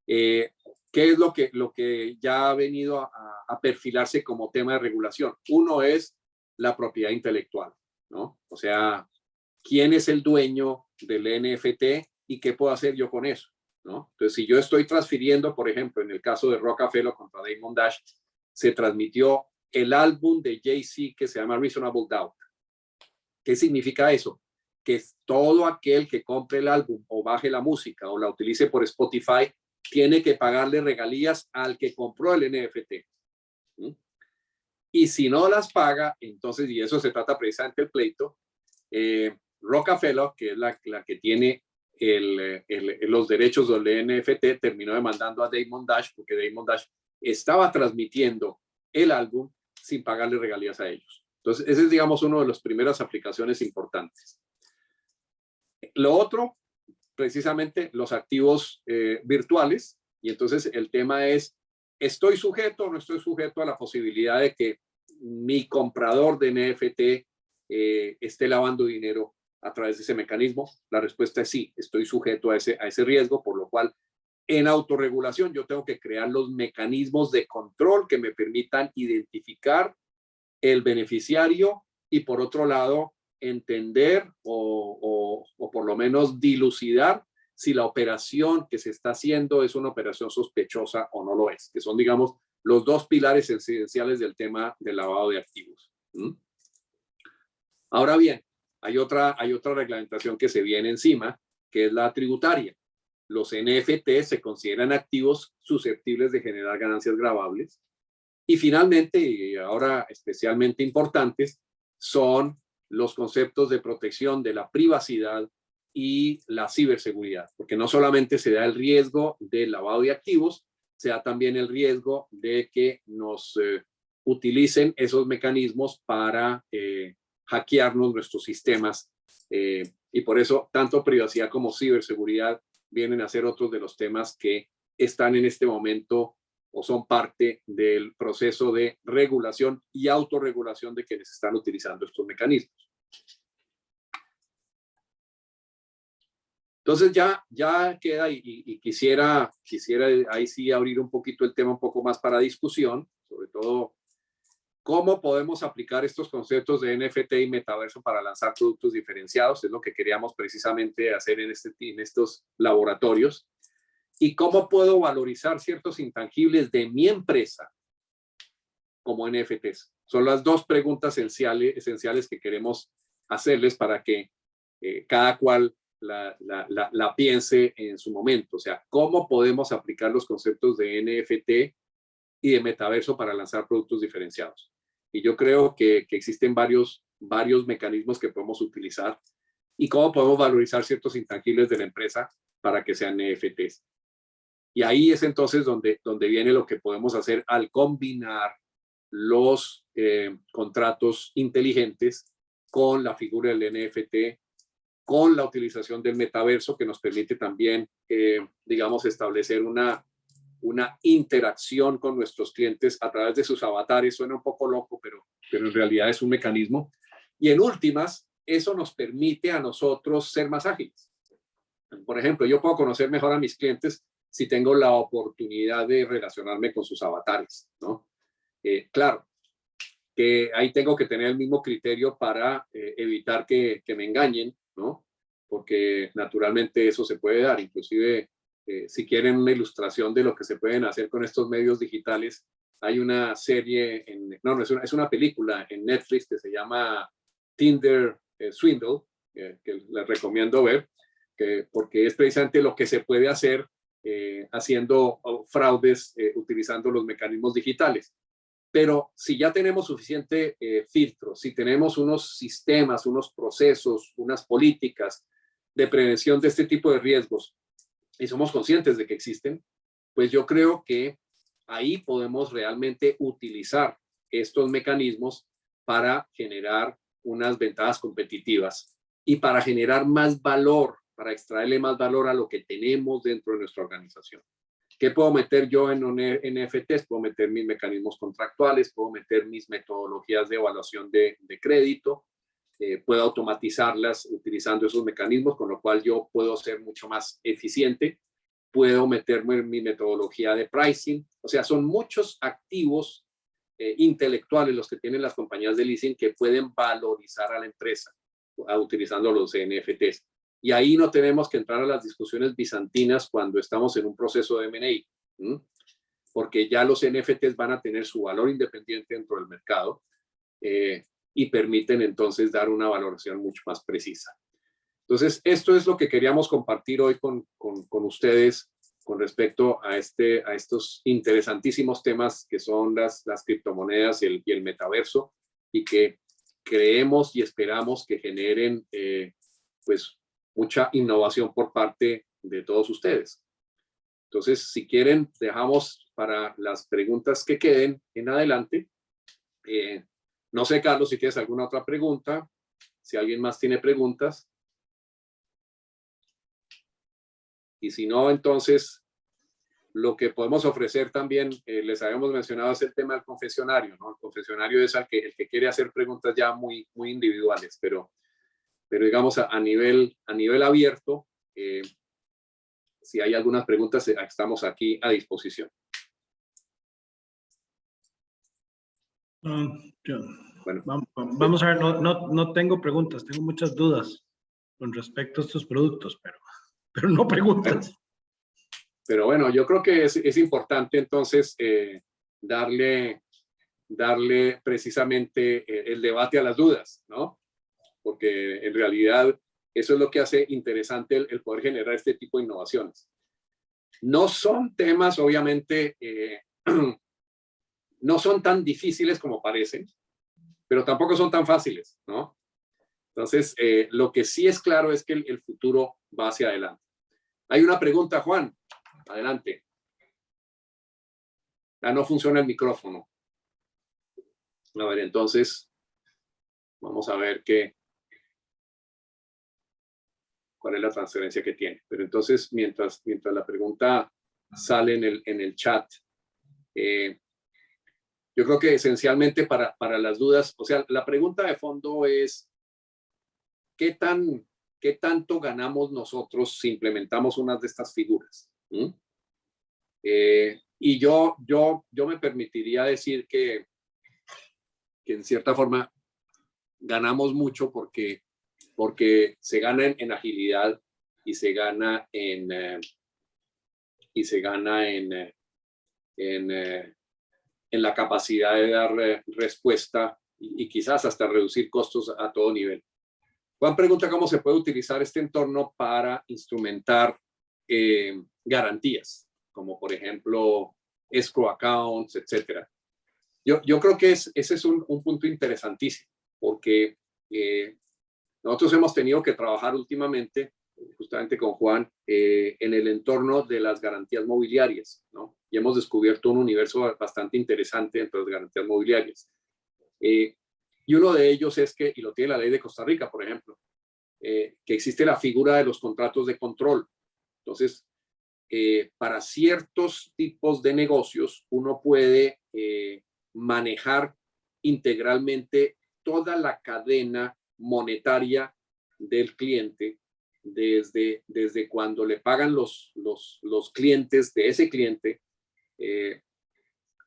¿Qué es lo que ya ha venido a perfilarse como tema de regulación? Uno es la propiedad intelectual, ¿no? O sea, ¿quién es el dueño del NFT y qué puedo hacer yo con eso? ¿No? Entonces, si yo estoy transfiriendo, por ejemplo, en el caso de Rockefeller contra Damon Dash, se transmitió el álbum de Jay-Z que se llama Reasonable Doubt. ¿Qué significa eso? Que todo aquel que compre el álbum o baje la música o la utilice por Spotify tiene que pagarle regalías al que compró el NFT. Y si no las paga, entonces, y eso se trata precisamente del pleito, Rockefeller, que es la que tiene los derechos del NFT, terminó demandando a Damon Dash porque Damon Dash estaba transmitiendo el álbum sin pagarle regalías a ellos. Entonces, ese es, digamos, uno de las primeras aplicaciones importantes. Lo otro, precisamente, los activos virtuales. Y entonces el tema es, ¿estoy sujeto o no estoy sujeto a la posibilidad de que mi comprador de NFT esté lavando dinero a través de ese mecanismo? La respuesta es sí, estoy sujeto a ese riesgo, por lo cual en autorregulación yo tengo que crear los mecanismos de control que me permitan identificar el beneficiario y, por otro lado, entender o por lo menos dilucidar si la operación que se está haciendo es una operación sospechosa o no lo es, que son, digamos, los dos pilares esenciales del tema del lavado de activos. Ahora bien, hay otra reglamentación que se viene encima, que es la tributaria. Los NFT se consideran activos susceptibles de generar ganancias gravables. Y finalmente, y ahora especialmente importantes, son los conceptos de protección de la privacidad y la ciberseguridad, porque no solamente se da el riesgo del lavado de activos, se da también el riesgo de que nos utilicen esos mecanismos para hackearnos nuestros sistemas. Y por eso, tanto privacidad como ciberseguridad vienen a ser otros de los temas que están en este momento o son parte del proceso de regulación y autorregulación de quienes están utilizando estos mecanismos. Entonces ya queda y quisiera ahí sí abrir un poquito el tema un poco más para discusión, sobre todo cómo podemos aplicar estos conceptos de NFT y metaverso para lanzar productos diferenciados, es lo que queríamos precisamente hacer en estos laboratorios. ¿Y cómo puedo valorizar ciertos intangibles de mi empresa como NFTs? Son las dos preguntas esenciales que queremos hacerles para que cada cual la piense en su momento. O sea, ¿cómo podemos aplicar los conceptos de NFT y de metaverso para lanzar productos diferenciados? Y yo creo que existen varios mecanismos que podemos utilizar y cómo podemos valorizar ciertos intangibles de la empresa para que sean NFTs. Y ahí es entonces donde viene lo que podemos hacer al combinar los contratos inteligentes con la figura del NFT, con la utilización del metaverso, que nos permite también, digamos, establecer una interacción con nuestros clientes a través de sus avatares. Suena un poco loco, pero en realidad es un mecanismo. Y en últimas, eso nos permite a nosotros ser más ágiles. Por ejemplo, yo puedo conocer mejor a mis clientes si tengo la oportunidad de relacionarme con sus avatares, ¿no? Claro, que ahí tengo que tener el mismo criterio para evitar que me engañen, ¿no? Porque naturalmente eso se puede dar. Inclusive, si quieren una ilustración de lo que se pueden hacer con estos medios digitales, hay una serie, es una película en Netflix que se llama Tinder Swindle, que les recomiendo ver, porque es precisamente lo que se puede hacer haciendo fraudes utilizando los mecanismos digitales. Pero si ya tenemos suficiente filtro, si tenemos unos sistemas, unos procesos, unas políticas de prevención de este tipo de riesgos y somos conscientes de que existen, pues yo creo que ahí podemos realmente utilizar estos mecanismos para generar unas ventajas competitivas y para generar más valor, para extraerle más valor a lo que tenemos dentro de nuestra organización. ¿Qué puedo meter yo en NFTs? Puedo meter mis mecanismos contractuales, puedo meter mis metodologías de evaluación de crédito, puedo automatizarlas utilizando esos mecanismos, con lo cual yo puedo ser mucho más eficiente. Puedo meterme en mi metodología de pricing. O sea, son muchos activos intelectuales los que tienen las compañías de leasing que pueden valorizar a la empresa utilizando los NFTs. Y ahí no tenemos que entrar a las discusiones bizantinas cuando estamos en un proceso de M&A, porque ya los NFTs van a tener su valor independiente dentro del mercado y permiten entonces dar una valoración mucho más precisa. Entonces, esto es lo que queríamos compartir hoy con ustedes con respecto a estos interesantísimos temas que son las criptomonedas y el metaverso, y que creemos y esperamos que generen pues mucha innovación por parte de todos ustedes. Entonces, si quieren, dejamos para las preguntas que queden en adelante. No sé, Carlos, si tienes alguna otra pregunta, si alguien más tiene preguntas. Y si no, entonces, lo que podemos ofrecer también, les habíamos mencionado, es el tema del confesionario, ¿no? El confesionario es el que quiere hacer preguntas ya muy individuales, pero digamos a nivel abierto, si hay algunas preguntas, estamos aquí a disposición. Bueno, vamos a ver, no tengo preguntas, tengo muchas dudas con respecto a estos productos, pero no preguntas. Pero bueno, yo creo que es importante entonces darle precisamente el debate a las dudas, ¿no? Porque en realidad eso es lo que hace interesante el poder generar este tipo de innovaciones. No son temas, obviamente, no son tan difíciles como parecen, pero tampoco son tan fáciles, ¿no? Entonces, lo que sí es claro es que el futuro va hacia adelante. Hay una pregunta, Juan. Adelante. Ya no funciona el micrófono. A ver, entonces, vamos a ver cuál es la transferencia que tiene. Pero entonces, mientras la pregunta sale en el chat, yo creo que esencialmente para las dudas, o sea, la pregunta de fondo es, ¿qué tanto ganamos nosotros si implementamos una de estas figuras? Y yo me permitiría decir que en cierta forma ganamos mucho porque se gana en agilidad y se gana en la capacidad de dar respuesta y quizás hasta reducir costos a todo nivel. Juan pregunta cómo se puede utilizar este entorno para instrumentar garantías, como por ejemplo escrow accounts, etc. Yo creo que ese es un punto interesantísimo, porque nosotros hemos tenido que trabajar últimamente justamente con Juan, en el entorno de las garantías mobiliarias, ¿no? Y hemos descubierto un universo bastante interesante entre las garantías mobiliarias. Y uno de ellos es que, y lo tiene la ley de Costa Rica, por ejemplo, que existe la figura de los contratos de control. Entonces, para ciertos tipos de negocios, uno puede manejar integralmente toda la cadena monetaria del cliente, desde cuando le pagan los clientes de ese cliente,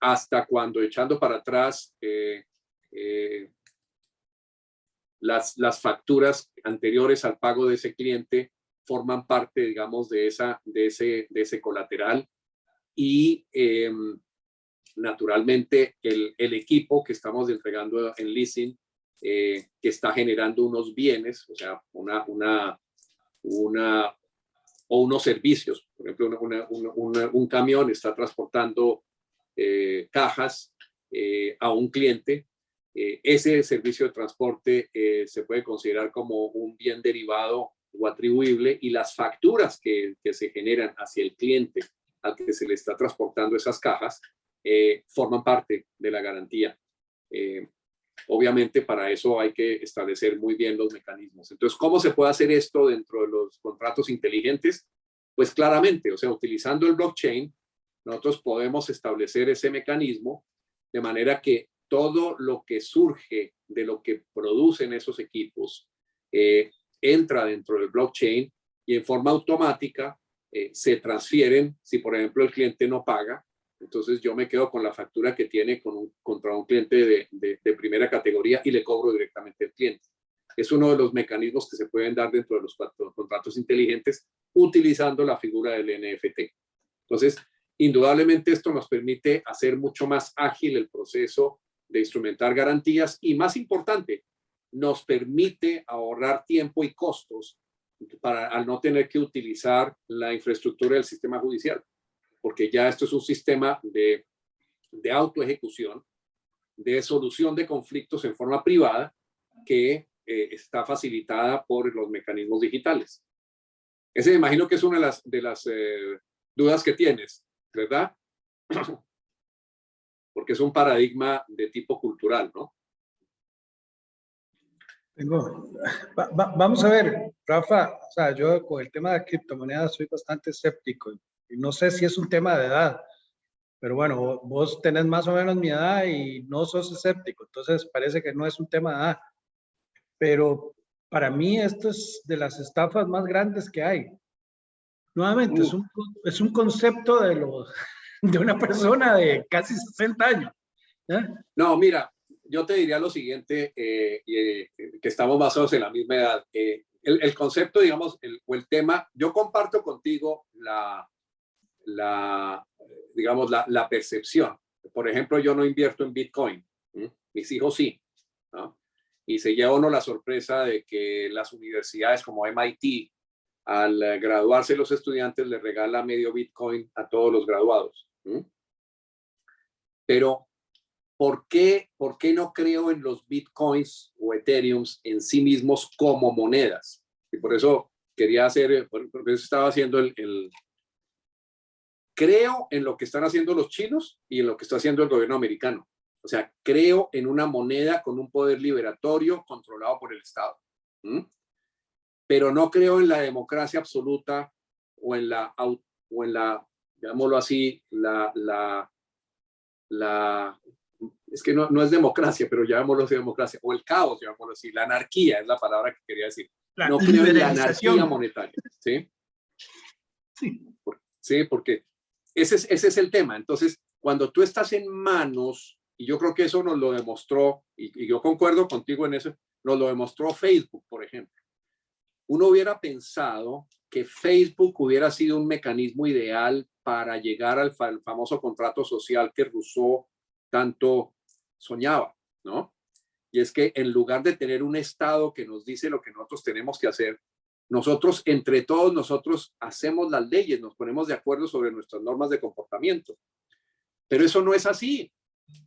hasta cuando, echando para atrás, las facturas anteriores al pago de ese cliente forman parte, digamos, de ese colateral. Y naturalmente el equipo que estamos entregando en leasing, que está generando unos bienes, o sea, o unos servicios. Por ejemplo, un camión está transportando cajas a un cliente. Ese servicio de transporte se puede considerar como un bien derivado o atribuible, y las facturas que se generan hacia el cliente al que se le está transportando esas cajas forman parte de la garantía. Obviamente para eso hay que establecer muy bien los mecanismos. Entonces, ¿cómo se puede hacer esto dentro de los contratos inteligentes? Pues claramente, o sea, utilizando el blockchain, nosotros podemos establecer ese mecanismo de manera que todo lo que surge de lo que producen esos equipos entra dentro del blockchain, y en forma automática se transfieren. Si, por ejemplo, el cliente no paga, entonces yo me quedo con la factura que tiene contra un cliente de primera categoría y le cobro directamente al cliente. Es uno de los mecanismos que se pueden dar dentro de los contratos inteligentes utilizando la figura del NFT. Entonces, indudablemente esto nos permite hacer mucho más ágil el proceso de instrumentar garantías, y, más importante, nos permite ahorrar tiempo y costos al no tener que utilizar la infraestructura del sistema judicial, porque ya esto es un sistema de autoejecución, de solución de conflictos en forma privada, que está facilitada por los mecanismos digitales. Ese me imagino que es una de las dudas que tienes, ¿verdad? Porque es un paradigma de tipo cultural, ¿no? Vamos a ver, Rafa, o sea, yo con el tema de criptomonedas soy bastante escéptico, y no sé si es un tema de edad, pero bueno, vos tenés más o menos mi edad y no sos escéptico, entonces parece que no es un tema de edad. Pero para mí esto es de las estafas más grandes que hay. Nuevamente, es un concepto de una persona de casi 60 años. ¿Eh? No, mira, yo te diría lo siguiente, que estamos basados en la misma edad. El concepto, digamos, o el tema, yo comparto contigo digamos, la percepción. Por ejemplo, yo no invierto en Bitcoin. Mis hijos sí, ¿no? Y se lleva uno la sorpresa de que las universidades como MIT, al graduarse los estudiantes, les regala medio Bitcoin a todos los graduados. Pero ¿por qué no creo en los Bitcoins o Ethereums en sí mismos como monedas? Y por eso quería hacer, por eso estaba haciendo creo en lo que están haciendo los chinos y en lo que está haciendo el gobierno americano. O sea, creo en una moneda con un poder liberatorio controlado por el Estado. Pero no creo en la democracia absoluta o en la, digámoslo así, es que no es democracia, pero llamémoslo así democracia, o el caos, llamémoslo así, la anarquía es la palabra que quería decir. No creo en la anarquía monetaria, ¿sí? Sí, porque ese es el tema. Entonces, cuando tú estás en manos, y yo creo que eso nos lo demostró, y yo concuerdo contigo en eso, nos lo demostró Facebook, por ejemplo. Uno hubiera pensado que Facebook hubiera sido un mecanismo ideal para llegar al famoso contrato social que Rousseau tanto soñaba, ¿no? Y es que en lugar de tener un Estado que nos dice lo que nosotros tenemos que hacer, nosotros, entre todos nosotros, hacemos las leyes, nos ponemos de acuerdo sobre nuestras normas de comportamiento. Pero eso no es así.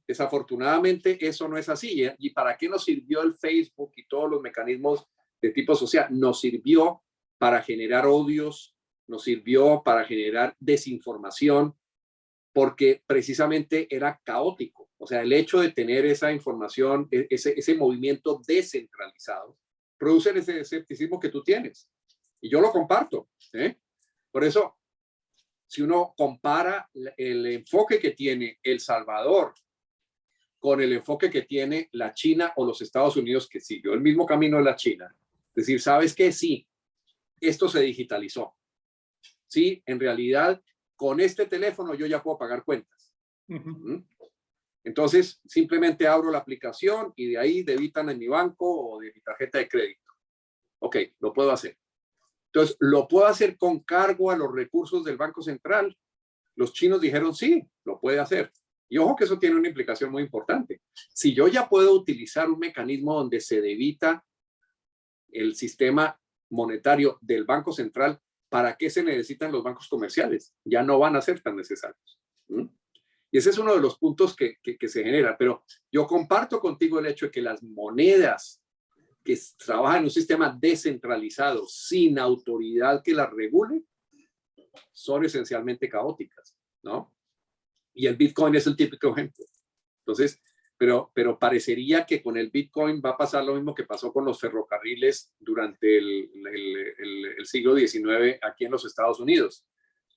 Desafortunadamente, eso no es así. ¿Y para qué nos sirvió el Facebook y todos los mecanismos de tipo social? Nos sirvió para generar odios, nos sirvió para generar desinformación, porque precisamente era caótico. O sea, el hecho de tener esa información, ese movimiento descentralizado, produce ese escepticismo que tú tienes. Y yo lo comparto. Por eso, si uno compara el enfoque que tiene El Salvador con el enfoque que tiene la China o los Estados Unidos, que siguió el mismo camino de la China, es decir, ¿sabes qué? Sí, esto se digitalizó. Sí, en realidad, con este teléfono yo ya puedo pagar cuentas. Entonces, simplemente abro la aplicación y de ahí debitan en mi banco o de mi tarjeta de crédito. Ok, lo puedo hacer. Entonces, ¿lo puedo hacer con cargo a los recursos del Banco Central? Los chinos dijeron sí, lo puede hacer. Y ojo que eso tiene una implicación muy importante. Si yo ya puedo utilizar un mecanismo donde se debita el sistema monetario del Banco Central, ¿para qué se necesitan los bancos comerciales? Ya no van a ser tan necesarios. Y ese es uno de los puntos que se genera. Pero yo comparto contigo el hecho de que las monedas que trabajan en un sistema descentralizado, sin autoridad que las regule, son esencialmente caóticas, ¿no? Y el Bitcoin es el típico ejemplo. Entonces, pero parecería que con el Bitcoin va a pasar lo mismo que pasó con los ferrocarriles durante el siglo XIX aquí en los Estados Unidos.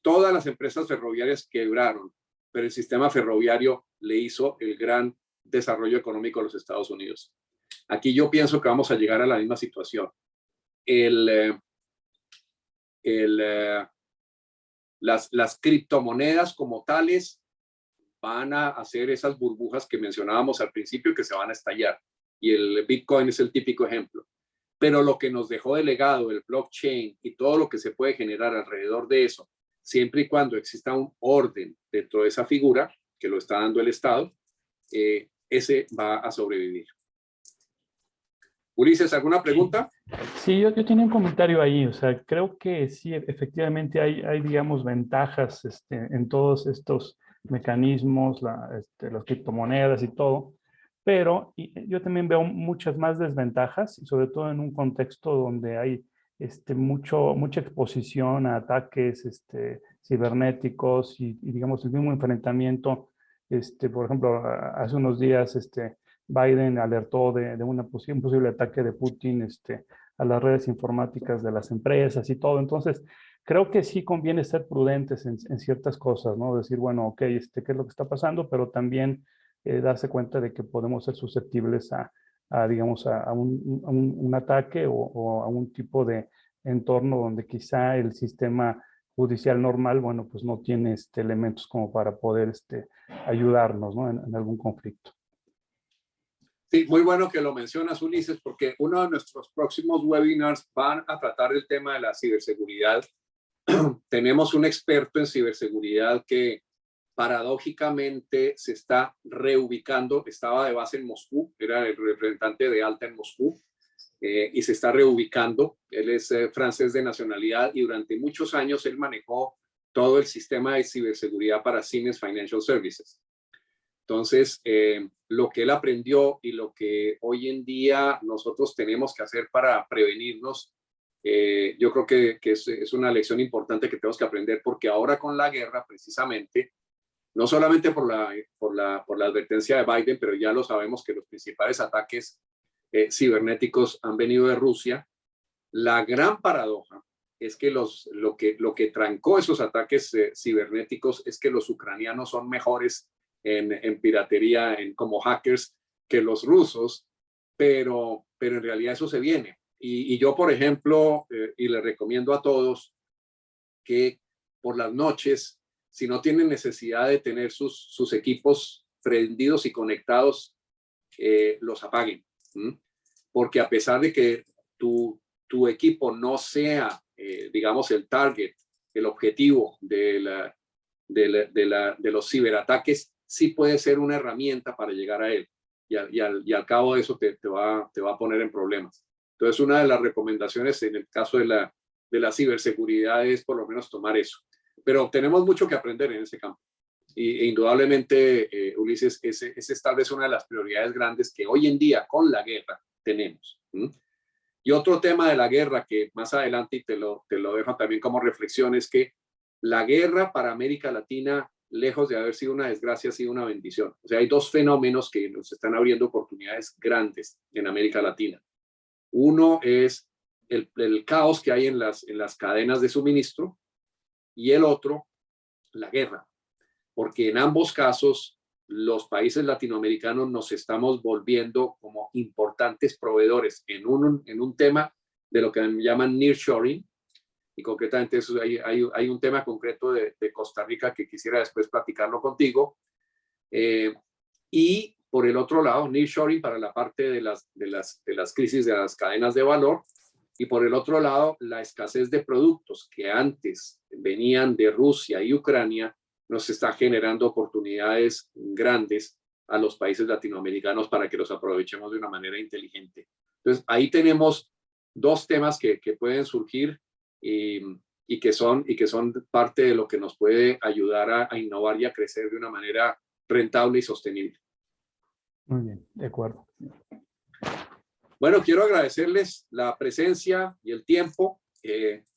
Todas las empresas ferroviarias quebraron, pero el sistema ferroviario le hizo el gran desarrollo económico a los Estados Unidos. Aquí yo pienso que vamos a llegar a la misma situación. Las criptomonedas como tales van a hacer esas burbujas que mencionábamos al principio que se van a estallar. Y el Bitcoin es el típico ejemplo. Pero lo que nos dejó de legado, el blockchain y todo lo que se puede generar alrededor de eso, siempre y cuando exista un orden dentro de esa figura, que lo está dando el Estado, ese va a sobrevivir. Ulises, ¿alguna pregunta? Sí, yo tenía un comentario ahí, o sea, creo que sí, efectivamente hay digamos, ventajas en todos estos mecanismos, las criptomonedas y todo, pero yo también veo muchas más desventajas, y sobre todo en un contexto donde hay mucha exposición a ataques cibernéticos y, digamos, el mismo enfrentamiento. Por ejemplo, hace unos días Biden alertó de un posible ataque de Putin a las redes informáticas de las empresas y todo. Entonces, creo que sí conviene ser prudentes en ciertas cosas, ¿no? Decir, bueno, ok, ¿qué es lo que está pasando? Pero también darse cuenta de que podemos ser susceptibles digamos, a un ataque o a un tipo de entorno donde quizá el sistema judicial normal, bueno, pues no tiene elementos como para poder ayudarnos, ¿no? en algún conflicto. Sí, muy bueno que lo mencionas, Ulises, porque uno de nuestros próximos webinars van a tratar el tema de la ciberseguridad. Tenemos un experto en ciberseguridad que paradójicamente se está reubicando, estaba de base en Moscú, era el representante de Alta en Moscú, y se está reubicando. Él es francés de nacionalidad y durante muchos años él manejó todo el sistema de ciberseguridad para Siemens Financial Services. Entonces, lo que él aprendió y lo que hoy en día nosotros tenemos que hacer para prevenirnos, yo creo que es una lección importante que tenemos que aprender, porque ahora con la guerra, precisamente, no solamente por la advertencia de Biden, pero ya lo sabemos que los principales ataques cibernéticos han venido de Rusia. La gran paradoja es que lo que trancó esos ataques cibernéticos es que los ucranianos son mejores en piratería, como hackers, que los rusos, pero en realidad eso se viene. Y yo, por ejemplo, y le recomiendo a todos que por las noches, si no tienen necesidad de tener sus equipos prendidos y conectados, los apaguen. Porque a pesar de que tu equipo no sea, digamos, el target, el objetivo de los ciberataques, sí puede ser una herramienta para llegar a él. Y al cabo de eso te va a poner en problemas. Entonces, una de las recomendaciones en el caso de la ciberseguridad es por lo menos tomar eso. Pero tenemos mucho que aprender en ese campo. E indudablemente, Ulises, esa es tal vez una de las prioridades grandes que hoy en día con la guerra tenemos. Y otro tema de la guerra que más adelante, y te lo dejo también como reflexión, es que la guerra para América Latina, lejos de haber sido una desgracia, ha sido una bendición. O sea, hay dos fenómenos que nos están abriendo oportunidades grandes en América Latina. Uno es el caos que hay en las cadenas de suministro, y el otro, la guerra. Porque en ambos casos, los países latinoamericanos nos estamos volviendo como importantes proveedores en un tema de lo que llaman nearshoring, y concretamente eso hay un tema concreto de Costa Rica que quisiera después platicarlo contigo. Y por el otro lado, nearshoring para la parte de las crisis de las cadenas de valor, y por el otro lado, la escasez de productos que antes venían de Rusia y Ucrania nos está generando oportunidades grandes a los países latinoamericanos para que los aprovechemos de una manera inteligente. Entonces, ahí tenemos dos temas que pueden surgir y que son parte de lo que nos puede ayudar a innovar y a crecer de una manera rentable y sostenible. Muy bien, de acuerdo. Bueno, quiero agradecerles la presencia y el tiempo.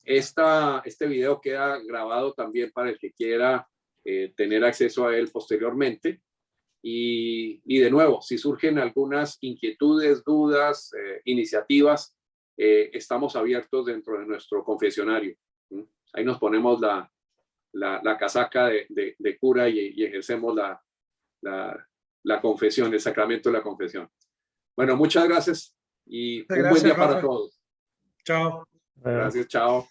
Este video queda grabado también para el que quiera tener acceso a él posteriormente. Y de nuevo, si surgen algunas inquietudes, dudas, iniciativas, estamos abiertos dentro de nuestro confesionario. Ahí nos ponemos la casaca de cura y ejercemos la confesión, el sacramento de la confesión. Bueno, muchas gracias y un buen día para todos. Chao. Gracias, chao.